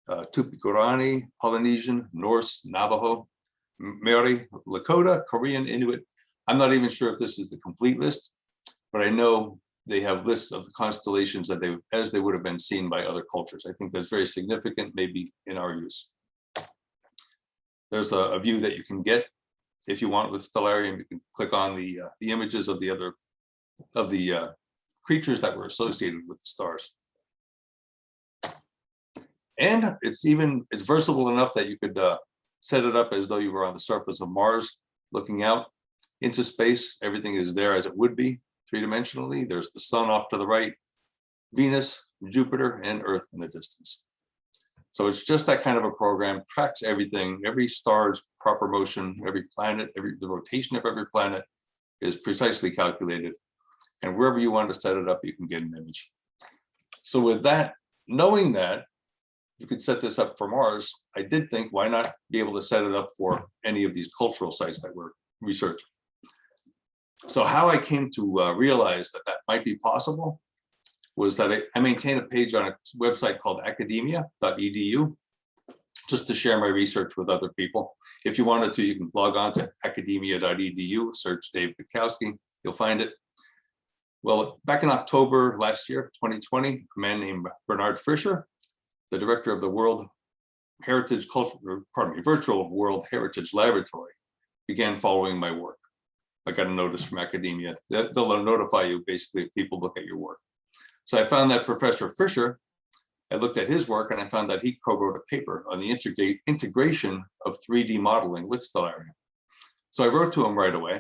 Tupi-Guarani, Polynesian, Norse, Navajo, Maori, Lakota, Korean, Inuit. I'm not even sure if this is the complete list, but I know they have lists of the constellations that as they would have been seen by other cultures. I think that's very significant, maybe in our use. There's a view that you can get if you want with Stellarium. You can click on the images of the creatures that were associated with the stars. And it's versatile enough that you could set it up as though you were on the surface of Mars, looking out into space. Everything is there as it would be, three-dimensionally. There's the sun off to the right, Venus, Jupiter, and Earth in the distance. So it's just that kind of a program, tracks everything, every star's proper motion, every planet, the rotation of every planet is precisely calculated. And wherever you want to set it up, you can get an image. So with that, knowing that, you could set this up for Mars, I did think, why not be able to set it up for any of these cultural sites that we're researching? So how I came to realize that that might be possible was that I maintain a page on a website called academia.edu, just to share my research with other people. If you wanted to, you can log on to academia.edu, search Dave Gutkowski, you'll find it. Well, back in October last year, 2020, a man named Bernard Fischer, the director of the Virtual World Heritage Laboratory, began following my work. I got a notice from academia. They'll notify you basically if people look at your work. So I found that Professor Fisher, I looked at his work and I found that he co-wrote a paper on the integration of 3D modeling with Stellarium. So I wrote to him right away,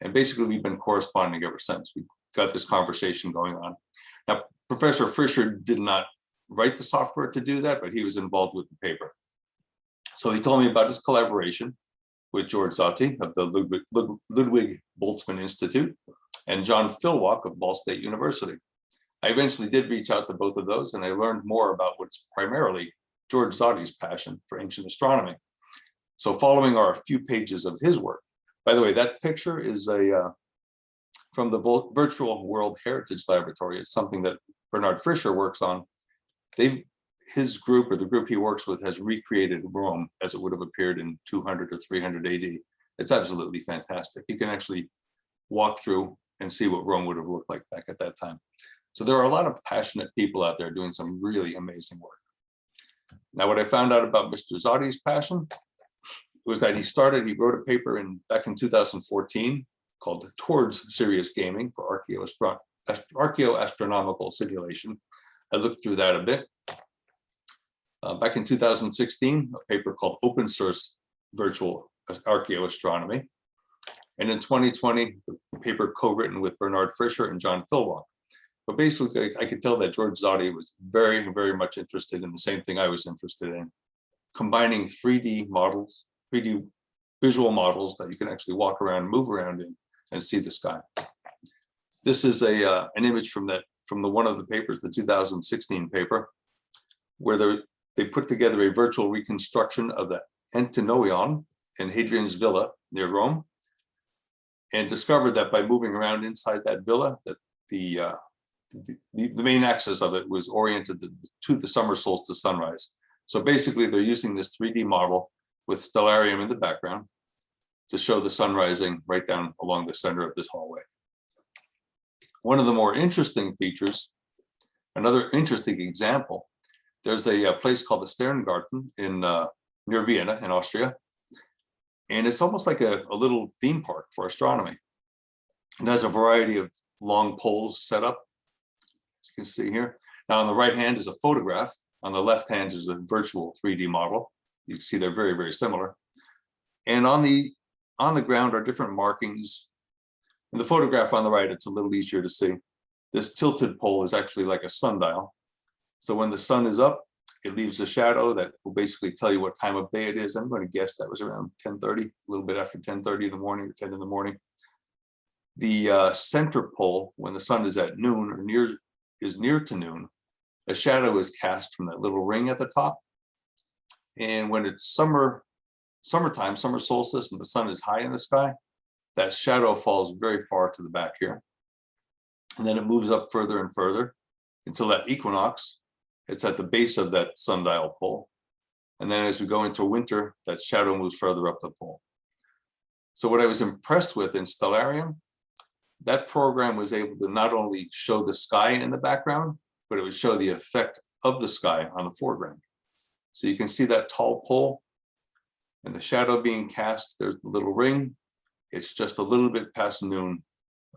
and basically we've been corresponding ever since. We got this conversation going on. Now, Professor Fisher did not write the software to do that, but he was involved with the paper. So he told me about his collaboration with George Zotti of the Ludwig Boltzmann Institute and John Philwalk of Ball State University. I eventually did reach out to both of those, and I learned more about what's primarily George Zotti's passion for ancient astronomy. So following are a few pages of his work. By the way, that picture is from the Virtual World Heritage Laboratory. It's something that Bernard Fischer works on. His group, or the group he works with, has recreated Rome as it would have appeared in 200 or 300 AD. It's absolutely fantastic. You can actually walk through and see what Rome would have looked like back at that time. So there are a lot of passionate people out there doing some really amazing work. Now, what I found out about Mr. Zotti's passion was that he wrote a paper back in 2014 called Towards Serious Gaming for acheaoastronomical simulation. I looked through that a bit. Back in 2016, a paper called Open Source Virtual Acheaoastronomy. And in 2020, the paper co-written with Bernard Fischer and John Philwalk. But basically, I could tell that George Zotti was very, very much interested in the same thing I was interested in, combining 3D models, 3D visual models that you can actually walk around, move around in, and see the sky. This is an image from one of the papers, the 2016 paper, where they put together a virtual reconstruction of the Antinoion in Hadrian's Villa near Rome, and discovered that by moving around inside that villa, that the main axis of it was oriented to the summer solstice sunrise. So basically, they're using this 3D model with Stellarium in the background to show the sun rising right down along the center of this hallway. One of the more interesting features, another interesting example, there's a place called the Sterngarten near Vienna in Austria. And it's almost like a little theme park for astronomy. It has a variety of long poles set up, as you can see here. Now on the right hand is a photograph. On the left hand is a virtual 3D model. You can see they're very, very similar. And on the ground are different markings. In the photograph on the right, it's a little easier to see. This tilted pole is actually like a sundial. So when the sun is up, it leaves a shadow that will basically tell you what time of day it is. I'm going to guess that was around 10:30, a little bit after 10:30 in the morning or 10 in the morning. The center pole, when the sun is at noon or near to noon, a shadow is cast from that little ring at the top. And when it's summertime, summer solstice, and the sun is high in the sky, that shadow falls very far to the back here. And then it moves up further and further until that equinox, it's at the base of that sundial pole. And then as we go into winter, that shadow moves further up the pole. So what I was impressed with in Stellarium, that program was able to not only show the sky in the background, but it would show the effect of the sky on the foreground. So you can see that tall pole and the shadow being cast. There's the little ring. It's just a little bit past noon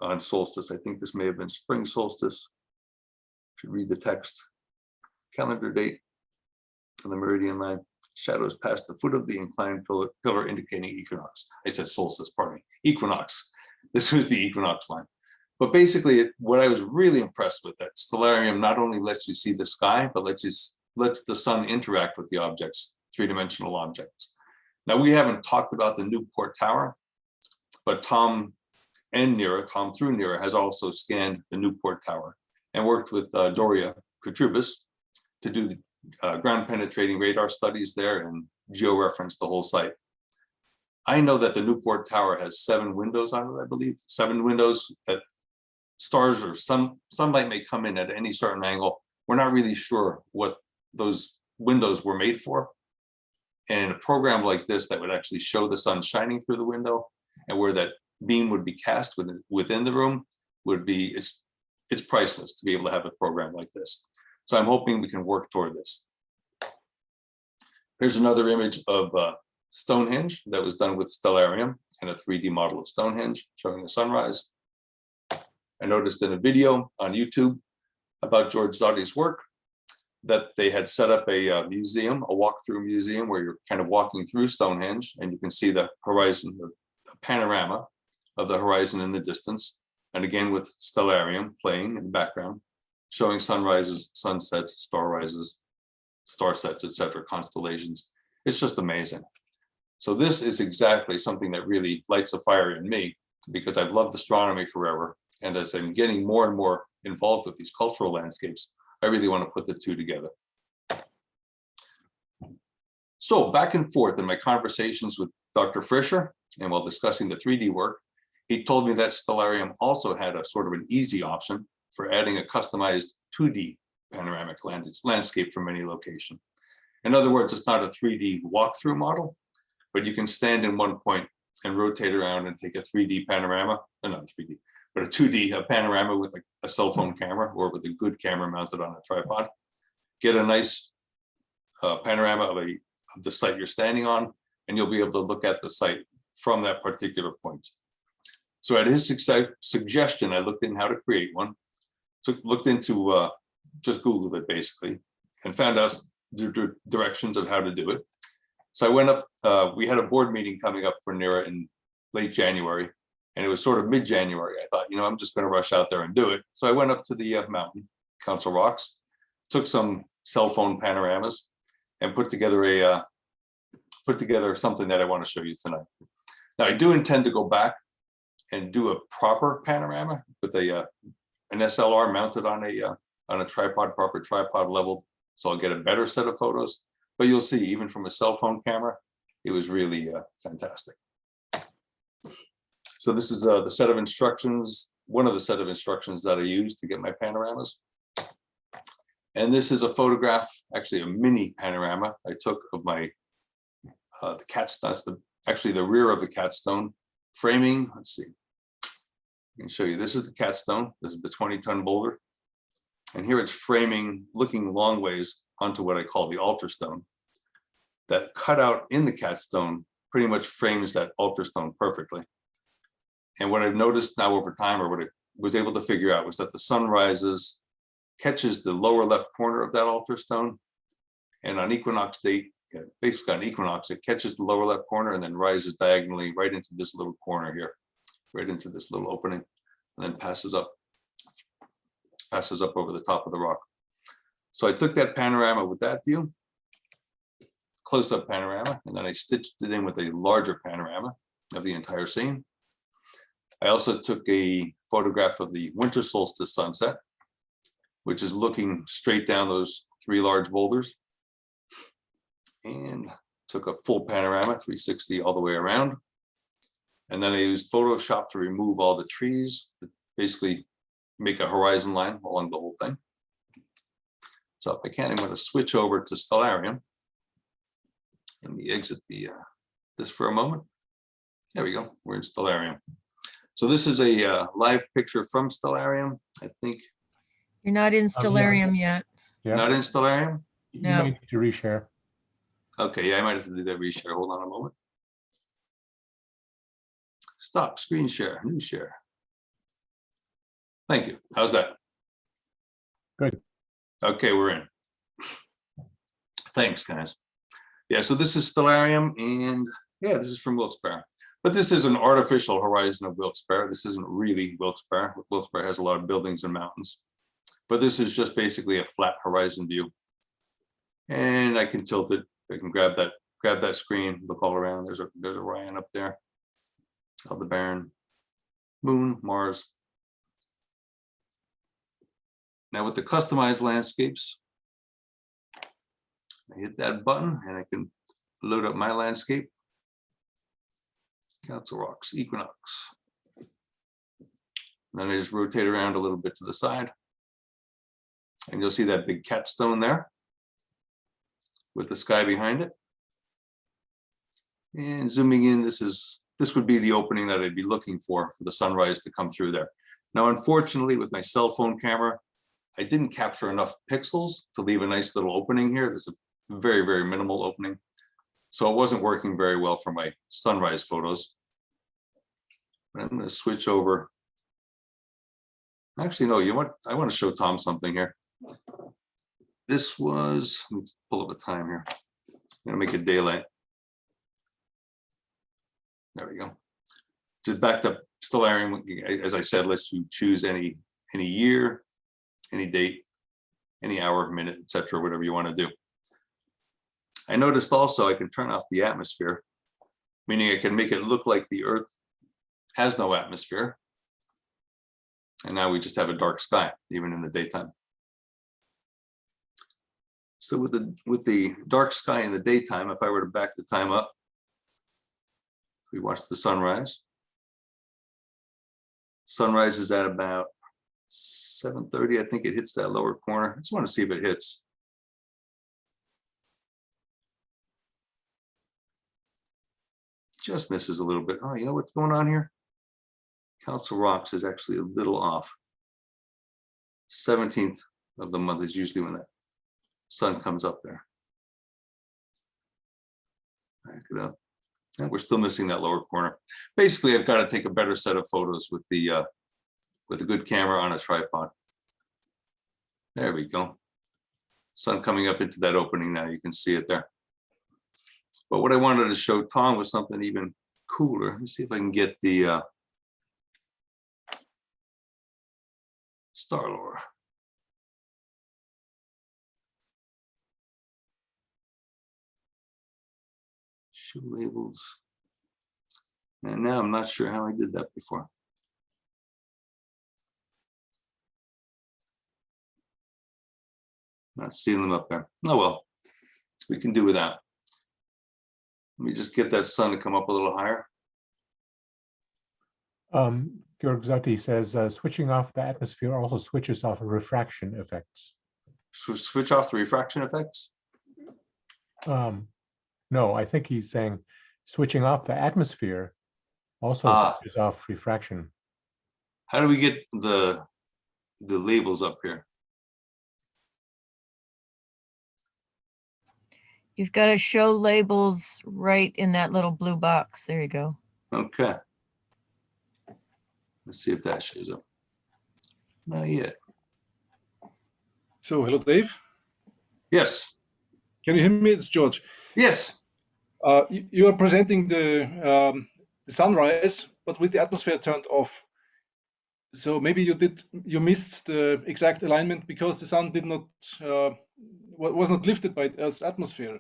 on solstice. I think this may have been spring solstice. Should read the text. Calendar date on the meridian line. Shadows past the foot of the inclined pillar indicating equinox. I said solstice, pardon me, equinox. This was the equinox line. But basically, what I was really impressed with, that Stellarium not only lets you see the sky, but lets the sun interact with the objects, three-dimensional objects. Now, we haven't talked about the Newport Tower, but Tom through NEARA, has also scanned the Newport Tower and worked with Doria Kutrubis to do the ground penetrating radar studies there and georeference the whole site. I know that the Newport Tower has 7 windows on it, I believe, 7 windows that stars or sunlight may come in at any certain angle. We're not really sure what those windows were made for. And in a program like this that would actually show the sun shining through the window and where that beam would be cast within the room would be, it's priceless to be able to have a program like this. So I'm hoping we can work toward this. Here's another image of Stonehenge that was done with Stellarium and a 3D model of Stonehenge showing the sunrise. I noticed in a video on YouTube about George Zotti's work, that they had set up a museum, a walkthrough museum, where you're kind of walking through Stonehenge and you can see the horizon, the panorama of the horizon in the distance. And again, with Stellarium playing in the background, showing sunrises, sunsets, star rises, star sets, etc., constellations. It's just amazing. So this is exactly something that really lights a fire in me, because I've loved astronomy forever. And as I'm getting more and more involved with these cultural landscapes, I really want to put the two together. So back and forth in my conversations with Dr. Fisher, and while discussing the 3D work, he told me that Stellarium also had a sort of an easy option for adding a customized 2D panoramic landscape from any location. In other words, it's not a 3D walkthrough model, but you can stand in one point and rotate around and take a 3D panorama, not 3D, but a 2D panorama with a cell phone camera or with a good camera mounted on a tripod. Get a nice panorama of the site you're standing on, and you'll be able to look at the site from that particular point. So at his suggestion, I looked in how to create one. So looked into, just Googled it basically, and found out the directions of how to do it. So I went up, we had a board meeting coming up for NEARA in late January, and it was sort of mid-January. I thought, I'm just going to rush out there and do it. So I went up to the mountain, Council Rocks, took some cell phone panoramas, and put together something that I want to show you tonight. Now I do intend to go back and do a proper panorama with an SLR mounted on a tripod, proper tripod level, so I'll get a better set of photos. But you'll see, even from a cell phone camera, it was really fantastic. So this is the set of instructions, one of the set of instructions that I used to get my panoramas. And this is a photograph, actually a mini panorama I took of my the catstone. That's actually the rear of the catstone framing. Let's see, I can show you. This is the catstone. This is the 20-ton boulder, and here it's framing, looking long ways onto what I call the altar stone. That cutout in the catstone pretty much frames that altar stone perfectly. And what I've noticed now over time, or what I was able to figure out, was that the sun rises, catches the lower left corner of that altar stone, and on equinox date, basically on equinox, it catches the lower left corner and then rises diagonally right into this little corner here, right into this little opening, and then passes up over the top of the rock. So I took that panorama with that view, close-up panorama, and then I stitched it in with a larger panorama of the entire scene. I also took a photograph of the winter solstice sunset, which is looking straight down those three large boulders, and took a full panorama, 360 all the way around. And then I used Photoshop to remove all the trees, that basically make a horizon line along the whole thing. So if I can, I'm going to switch over to Stellarium. Let me exit this for a moment. There we go. We're in Stellarium. So this is a live picture from Stellarium. I think You're not in Stellarium yet. Yeah. not in Stellarium. You No. might need to reshare. Okay, yeah, I might have to do that reshare. Hold on a moment. Stop screen share, new share. Thank you. How's that? Good. Okay, we're in. Thanks, guys. Yeah, so this is Stellarium, and yeah, this is from Wilkes-Barre. But this is an artificial horizon of Wilkes-Barre. This isn't really Wilkes-Barre. Wilkes-Barre has a lot of buildings and mountains. But this is just basically a flat horizon view. And I can tilt it. I can grab that screen, look all around. There's Orion up there, Aldebaran, Moon, Mars. Now with the customized landscapes, I hit that button and I can load up my landscape. Council Rocks, Equinox. And then I just rotate around a little bit to the side. And you'll see that big cat stone there with the sky behind it. And zooming in, this would be the opening that I'd be looking for the sunrise to come through there. Now, unfortunately, with my cell phone camera, I didn't capture enough pixels to leave a nice little opening here. There's a very, very minimal opening. So it wasn't working very well for my sunrise photos. But I'm going to switch over. Actually, no, you want, I want to show Tom something here. This was, let's pull up a time here. I'm gonna make it daylight. There we go. Just backed up Stellarium, as I said, lets you choose any year, any date, any hour, minute, etc., whatever you want to do. I noticed also I can turn off the atmosphere, meaning I can make it look like the Earth has no atmosphere. And now we just have a dark sky, even in the daytime. So with the dark sky in the daytime, if I were to back the time up, we watch the sunrise. Sunrise is at about 7:30. I think it hits that lower corner. I just want to see if it hits. Just misses a little bit. Oh, you know what's going on here? Council Rocks is actually a little off. 17th of the month is usually when that sun comes up there. Back it up. And we're still missing that lower corner. Basically, I've got to take a better set of photos with a good camera on a tripod. There we go. Sun coming up into that opening now. You can see it there. But what I wanted to show Tom was something even cooler. Let me see if I can get the star lore. Show labels. And now I'm not sure how I did that before. Not seeing them up there. Oh well, we can do without. Let me just get that sun to come up a little higher. Gutkowski says switching off the atmosphere also switches off refraction effects. So switch off the refraction effects? No, I think he's saying switching off the atmosphere also switches off refraction. How do we get the labels up here? You've got to show labels right in that little blue box. There you go. Okay. Let's see if that shows up. Not yet. So, hello, Dave. Yes. Can you hear me? It's George. Yes. You are presenting the sunrise, but with the atmosphere turned off. So maybe you missed the exact alignment because the sun did not was not lifted by Earth's atmosphere.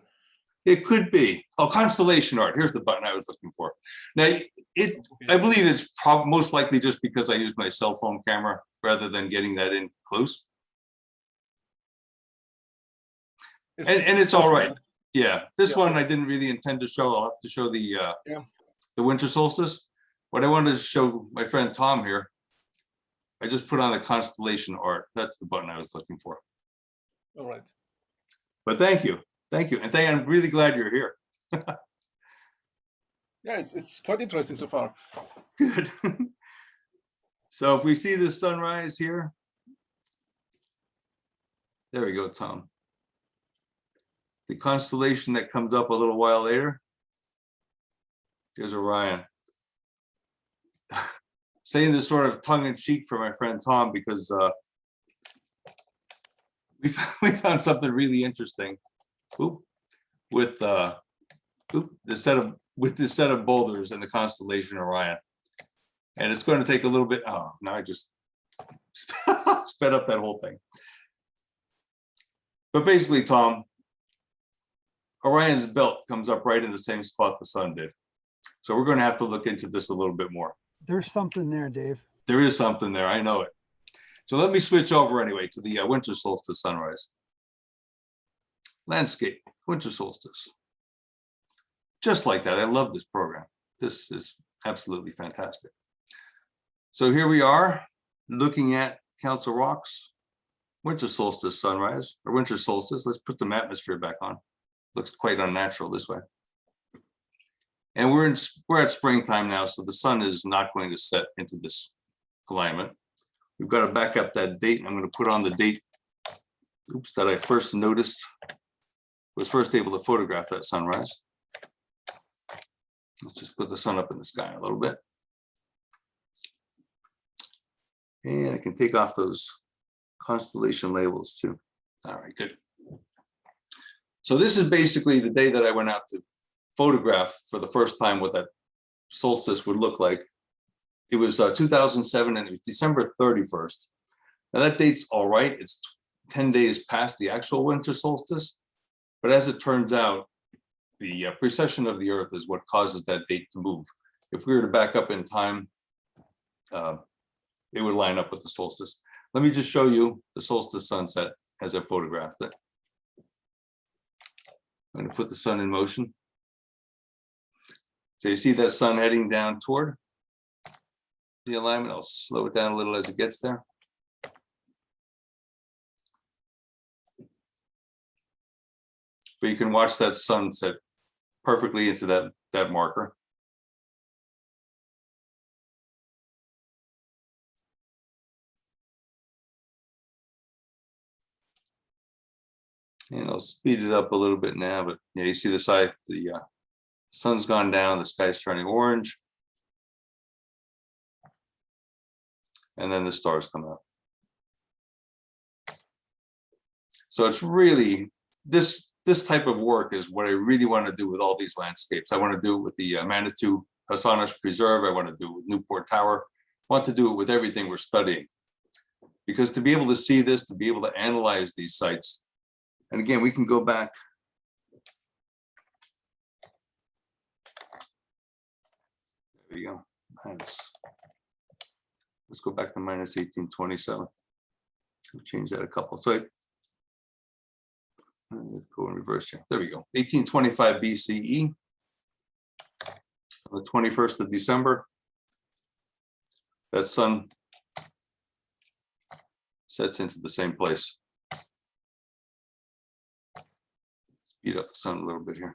It could be. Oh, constellation art. Here's the button I was looking for. Now, I believe it's most likely just because I used my cell phone camera rather than getting that in close. And it's all right. Yeah, this one I didn't really intend to show. I'll have to show the winter solstice. What I wanted to show my friend Tom here, I just put on the constellation art. That's the button I was looking for. All right. But thank you. Thank you. And I'm really glad you're here. Yeah, it's quite interesting so far. Good. So if we see the sunrise here, there we go, Tom. The constellation that comes up a little while later, there's Orion. Saying this sort of tongue-in-cheek for my friend Tom because we found something really interesting. With this set of boulders in the constellation Orion, and it's going to take a little bit. Oh, now I just sped up that whole thing. But basically, Tom, Orion's belt comes up right in the same spot the sun did. So we're going to have to look into this a little bit more. There's something there, Dave. There is something there. I know it. So let me switch over anyway to the winter solstice sunrise. Landscape, winter solstice. Just like that. I love this program. This is absolutely fantastic. So here we are looking at Council Rocks, winter solstice sunrise, or winter solstice. Let's put some atmosphere back on. Looks quite unnatural this way. And we're at springtime now, so the sun is not going to set into this alignment. We've got to back up that date, and I'm going to put on the date, that I first noticed, was first able to photograph that sunrise. Let's just put the sun up in the sky a little bit. And I can take off those constellation labels too. All right, good. So this is basically the day that I went out to photograph for the first time what that solstice would look like. It was 2007 and it was December 31st. Now that date's all right. It's 10 days past the actual winter solstice. But as it turns out, the precession of the Earth is what causes that date to move. If we were to back up in time, it would line up with the solstice. Let me just show you the solstice sunset as I photographed it. I'm going to put the sun in motion. So you see that sun heading down toward the alignment. I'll slow it down a little as it gets there. But you can watch that sunset perfectly into that marker. And I'll speed it up a little bit now, but yeah, you see the side, the sun's gone down, the sky's turning orange. And then the stars come out. So it's really, this type of work is what I really want to do with all these landscapes. I want to do it with the Manitou Hassannash Preserve. I want to do it with Newport Tower. I want to do it with everything we're studying. Because to be able to see this, to be able to analyze these sites, and again, we can go back. There we go. Let's go back to minus 1827. We'll change that a couple. So let's go in reverse here. There we go. 1825 BCE. On the 21st of December, that sun sets into the same place. Speed up the sun a little bit here.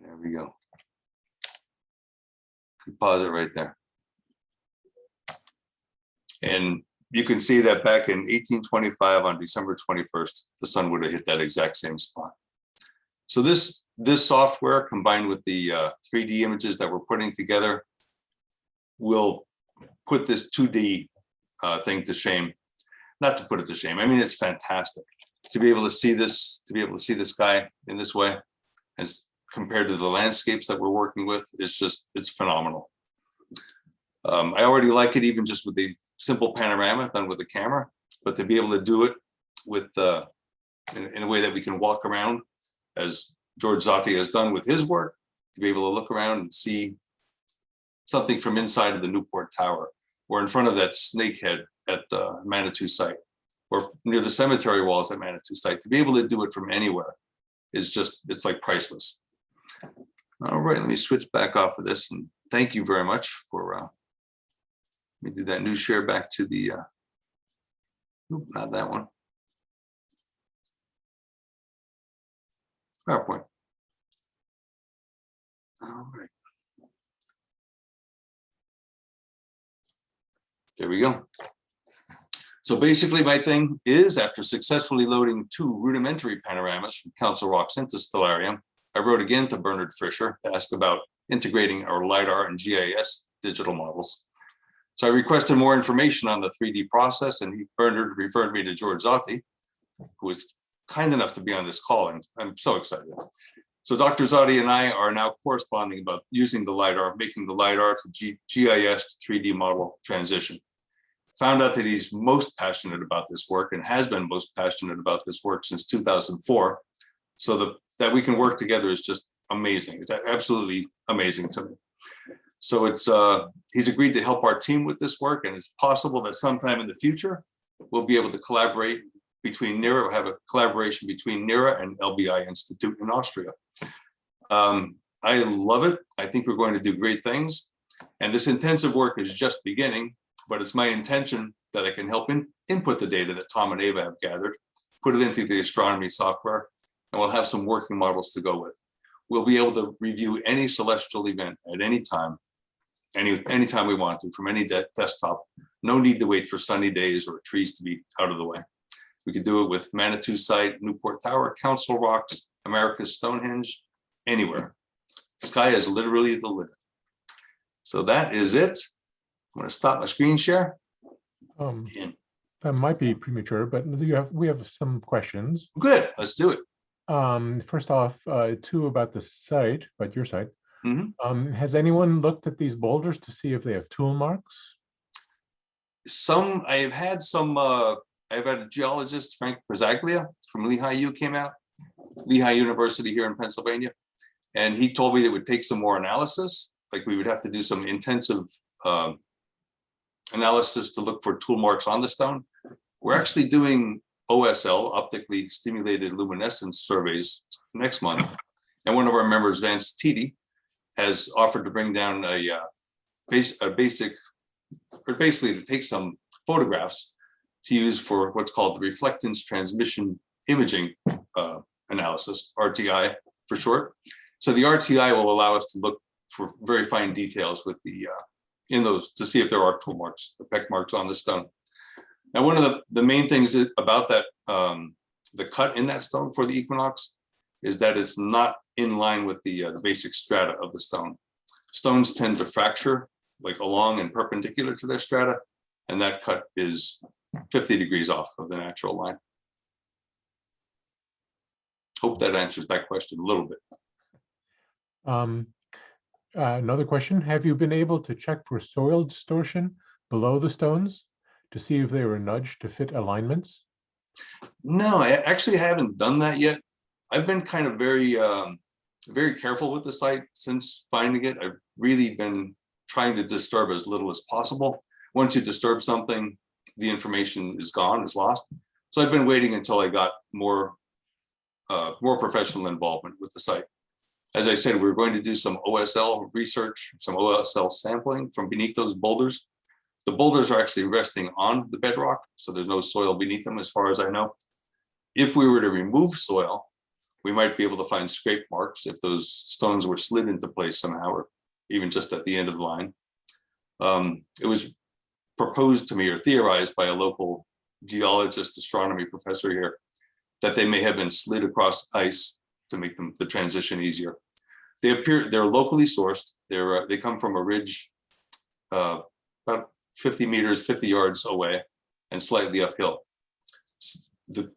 There we go. Could pause it right there. And you can see that back in 1825 on December 21st, the sun would have hit that exact same spot. So this software combined with the 3D images that we're putting together will put this 2D thing to shame. Not to put it to shame. I mean, it's fantastic to be able to see this, to be able to see the sky in this way, as compared to the landscapes that we're working with. It's phenomenal. I already like it even just with the simple panorama done with the camera, but to be able to do it with in a way that we can walk around, as George Zotti has done with his work, to be able to look around and see something from inside of the Newport Tower, or in front of that snakehead at the Manitou site, or near the cemetery walls at Manitou site, to be able to do it from anywhere is just, it's like priceless. All right, let me switch back off of this, and thank you very much for, let me do that new share back to the, not that one. PowerPoint. All right. There we go. So basically my thing is, after successfully loading 2 rudimentary panoramas from Council Rocks into Stellarium, I wrote again to Bernard Fisher to ask about integrating our LiDAR and GIS digital models. So I requested more information on the 3D process, and Bernard referred me to George Zotti, who was kind enough to be on this call, and I'm so excited. So Dr. Zotti and I are now corresponding about using the LiDAR, making the LiDAR to GIS to 3D model transition. Found out that he's most passionate about this work and has been most passionate about this work since 2004. So that we can work together is just amazing. It's absolutely amazing to me. So it's he's agreed to help our team with this work, and it's possible that sometime in the future we'll be able to collaborate between NEARA, have a collaboration between NEARA and LBI Institute in Austria. I love it. I think we're going to do great things. And this intensive work is just beginning, but it's my intention that I can help input the data that Tom and Eva have gathered, put it into the astronomy software, and we'll have some working models to go with. We'll be able to review any celestial event at any time, anytime we want to, from any desktop. No need to wait for sunny days or trees to be out of the way. We could do it with Manitou site, Newport Tower, Council Rocks, America's Stonehenge, anywhere. The sky is literally the limit. So that is it. I'm going to stop my screen share. That might be premature, but we have some questions. Good, let's do it. First off, two about the site, about your site. Mm-hmm. Has anyone looked at these boulders to see if they have tool marks? I've had a geologist, Frank Pizzaglia from Lehigh U came out, Lehigh University here in Pennsylvania. And he told me it would take some more analysis. Like we would have to do some intensive analysis to look for tool marks on the stone. We're actually doing OSL, optically stimulated luminescence surveys next month. And one of our members, Vance Teedy, has offered to bring down basically to take some photographs to use for what's called the reflectance transmission imaging analysis, RTI for short. So the RTI will allow us to look for very fine details with the in those to see if there are tool marks, the peck marks on the stone. Now, one of the main things about that the cut in that stone for the equinox is that it's not in line with the basic strata of the stone. Stones tend to fracture like along and perpendicular to their strata, and that cut is 50 degrees off of the natural line. Hope that answers that question a little bit. Another question, have you been able to check for soil distortion below the stones to see if they were nudged to fit alignments? No, I actually haven't done that yet. I've been kind of very careful with the site since finding it. I've really been trying to disturb as little as possible. Once you disturb something, the information is gone, is lost. So I've been waiting until I got more professional involvement with the site. As I said, we're going to do some OSL research, some OSL sampling from beneath those boulders. The boulders are actually resting on the bedrock, so there's no soil beneath them as far as I know. If we were to remove soil, we might be able to find scrape marks if those stones were slid into place somehow, or even just at the end of the line. It was proposed to me or theorized by a local geologist, astronomy professor here, that they may have been slid across ice to make the transition easier. They're locally sourced. They come from a ridge about 50 meters, 50 yards away and slightly uphill. The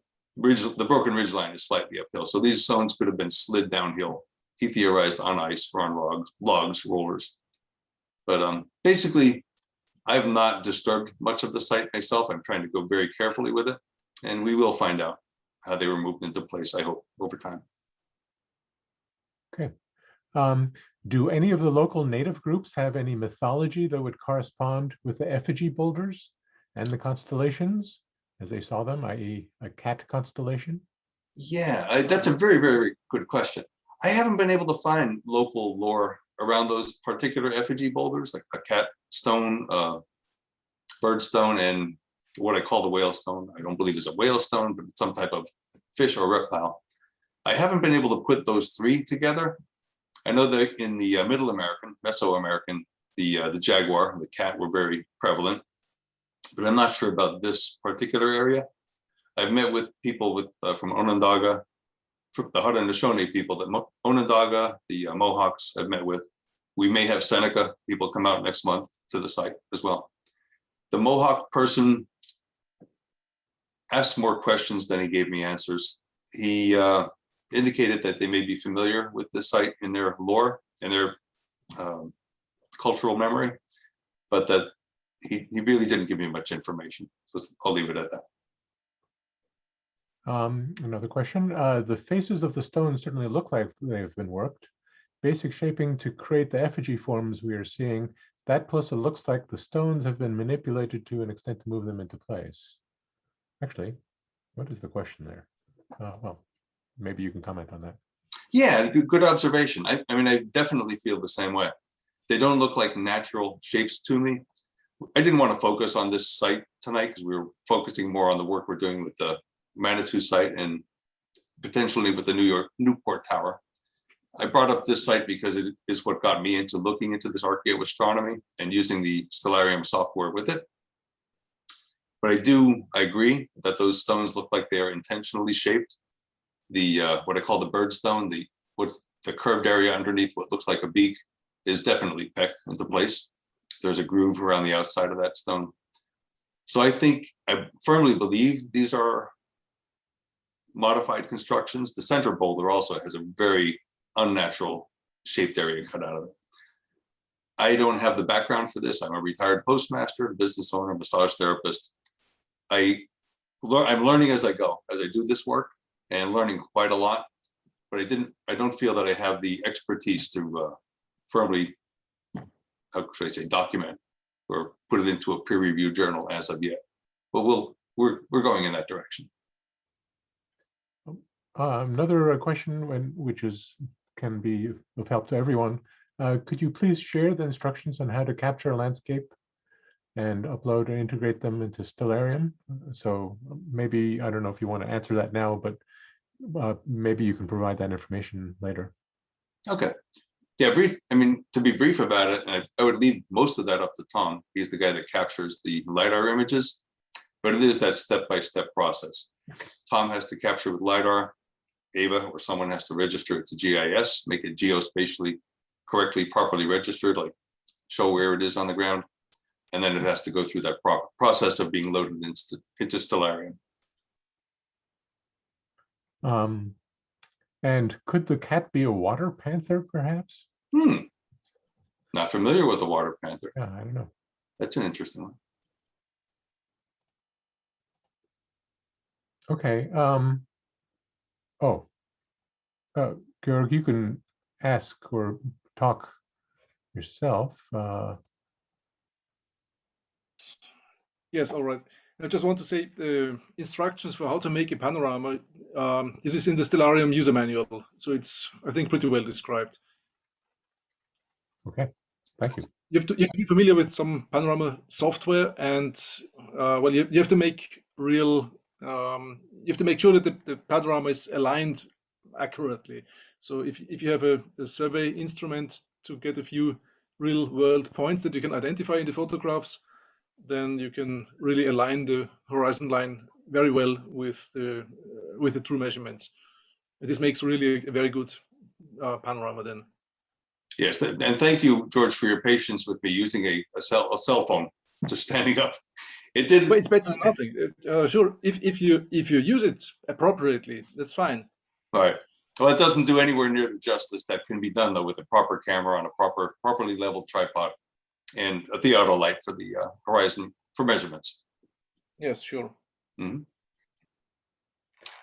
broken ridge line is slightly uphill. So these stones could have been slid downhill. He theorized on ice or on logs, rollers. But basically, I've not disturbed much of the site myself. I'm trying to go very carefully with it, and we will find out how they were moved into place, I hope, over time. Okay. Do any of the local native groups have any mythology that would correspond with the effigy boulders and the constellations as they saw them, i.e. a cat constellation? Yeah, that's a very, very good question. I haven't been able to find local lore around those particular effigy boulders, like a cat stone, bird stone, and what I call the whale stone. I don't believe it's a whale stone, but it's some type of fish or reptile. I haven't been able to put those three together. I know that in the Middle American, Mesoamerican, the jaguar and the cat were very prevalent, but I'm not sure about this particular area. I've met with people from Onondaga, from the Haudenosaunee people, the Onondaga, the Mohawks I've met with. We may have Seneca people come out next month to the site as well. The Mohawk person asked more questions than he gave me answers. He indicated that they may be familiar with the site in their lore and their cultural memory, but that he really didn't give me much information. So I'll leave it at that. Another question. The faces of the stones certainly look like they have been worked. Basic shaping to create the effigy forms we are seeing, that plus it looks like the stones have been manipulated to an extent to move them into place. Actually, what is the question there? Well, maybe you can comment on that. Yeah, good observation. I mean, I definitely feel the same way. They don't look like natural shapes to me. I didn't want to focus on this site tonight because we were focusing more on the work we're doing with the Manitou site and potentially with the Newport Tower. I brought up this site because it is what got me into looking into this acheaoastronomy and using the Stellarium software with it. But I agree that those stones look like they are intentionally shaped. The what I call the bird stone, what's the curved area underneath what looks like a beak is definitely pecked into place. There's a groove around the outside of that stone. So I firmly believe these are modified constructions. The center boulder also has a very unnatural shaped area cut out of it. I don't have the background for this. I'm a retired postmaster, a business owner, massage therapist. I'm learning as I go, as I do this work, and learning quite a lot. But I don't feel that I have the expertise to firmly, how should I say, document or put it into a peer-reviewed journal as of yet. But we're going in that direction. Another question, which can be of help to everyone. Could you please share the instructions on how to capture a landscape and upload and integrate them into Stellarium? So maybe, I don't know if you want to answer that now, but maybe you can provide that information later. Okay. Yeah, to be brief about it, and I would leave most of that up to Tom. He's the guy that captures the LiDAR images, but it is that step-by-step process. Tom has to capture with LiDAR, Eva or someone has to register it to GIS, make it geospatially correctly, properly registered, like show where it is on the ground. And then it has to go through that process of being loaded into Stellarium. And could the cat be a water panther, perhaps? Not familiar with the water panther. Yeah, I don't know. That's an interesting one. Okay. Georg, you can ask or talk yourself. Yes, all right. I just want to say the instructions for how to make a panorama. This is in the Stellarium user manual, so it's, I think, pretty well described. Okay, thank you. You have to be familiar with some panorama software, and well, you have to make real. You have to make sure that the panorama is aligned accurately. So if you have a survey instrument to get a few real world points that you can identify in the photographs, then you can really align the horizon line very well with the true measurements. This makes really a very good panorama then. Yes, and thank you, George, for your patience with me using a cell phone, just standing up. It did. But it's better than nothing. Sure, if you use it appropriately, that's fine. All right. Well, it doesn't do anywhere near the justice that can be done though with a proper camera on a properly leveled tripod and a theodolite for the horizon for measurements. Yes, sure. Mm-hmm.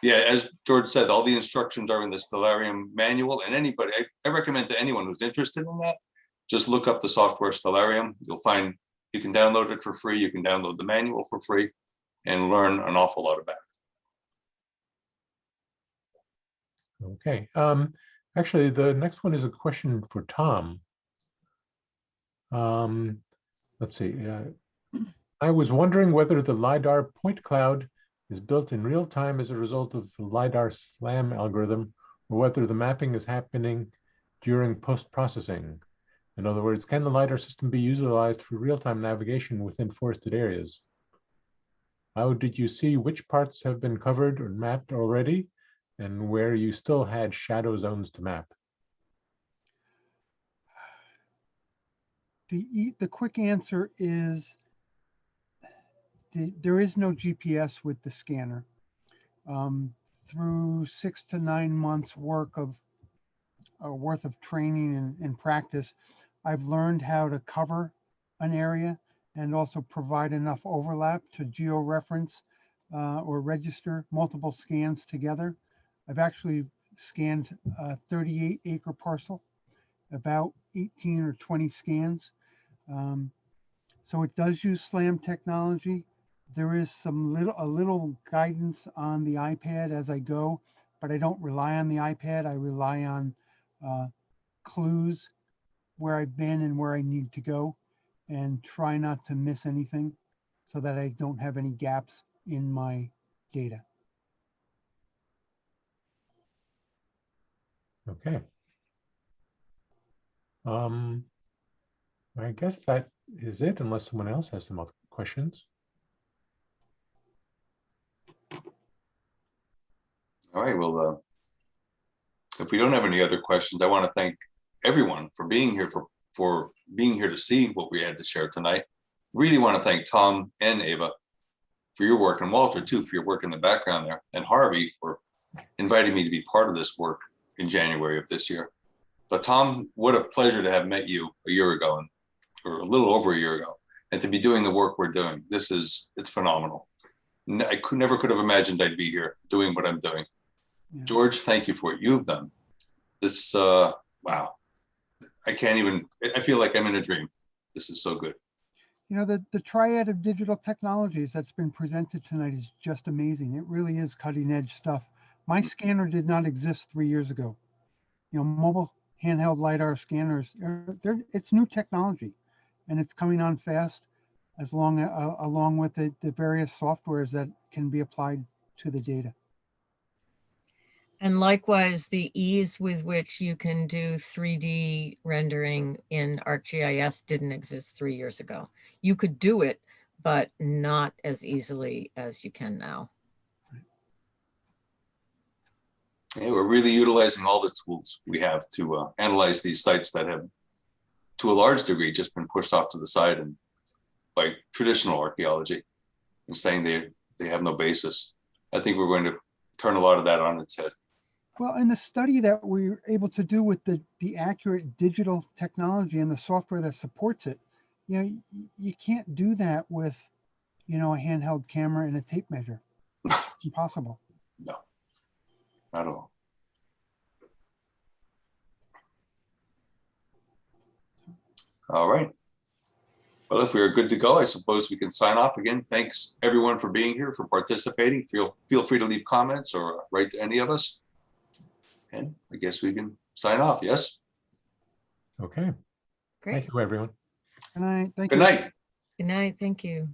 Yeah, as George said, all the instructions are in the Stellarium manual, and anybody, I recommend to anyone who's interested in that, just look up the software Stellarium. You'll find you can download it for free. You can download the manual for free and learn an awful lot about it. Okay. Actually, the next one is a question for Tom. Let's see. I was wondering whether the LiDAR point cloud is built in real time as a result of the LiDAR SLAM algorithm, or whether the mapping is happening during post-processing. In other words, can the LiDAR system be utilized for real-time navigation within forested areas? How did you see which parts have been covered or mapped already, and where you still had shadow zones to map? The quick answer is there is no GPS with the scanner. Through 6 to 9 months worth of training and practice, I've learned how to cover an area and also provide enough overlap to georeference or register multiple scans together. I've actually scanned a 38-acre parcel, about 18 or 20 scans. So it does use SLAM technology. There is a little guidance on the iPad as I go, but I don't rely on the iPad. I rely on clues where I've been and where I need to go, and try not to miss anything so that I don't have any gaps in my data. Okay. I guess that is it, unless someone else has some other questions. right, well, if we don't have any other questions, I want to thank everyone for being here, for being here to see what we had to share tonight. Really want to thank Tom and Eva for your work, and Walter too for your work in the background there, and Harvey for inviting me to be part of this work in January of this year. But Tom, what a pleasure to have met you a year ago, or a little over a year ago, and to be doing the work we're doing. It's phenomenal. I never could have imagined I'd be here doing what I'm doing. Yeah. George, thank you for what you've done. This, wow. I feel like I'm in a dream. This is so good. You know, the triad of digital technologies that's been presented tonight is just amazing. It really is cutting edge stuff. My scanner did not exist 3 years ago. You know, mobile handheld LiDAR scanners, it's new technology, and it's coming on fast, along with the various softwares that can be applied to the data. And likewise, the ease with which you can do 3D rendering in ArcGIS didn't exist 3 years ago. You could do it, but not as easily as you can now. Yeah, we're really utilizing all the tools we have to analyze these sites that have, to a large degree, just been pushed off to the side and by traditional archaeology, and saying they have no basis. I think we're going to turn a lot of that on its head. Well, in the study that we were able to do with the accurate digital technology and the software that supports it, you know, you can't do that with, you know, a handheld camera and a tape measure. It's impossible. No, not at all. All right. Well, if we are good to go, I suppose we can sign off again. Thanks everyone for being here, for participating. Feel free to leave comments or write to any of us. And I guess we can sign off, yes? Okay. Great. Thank you, everyone. Good night. Thank Good you. night. Good night. Thank you.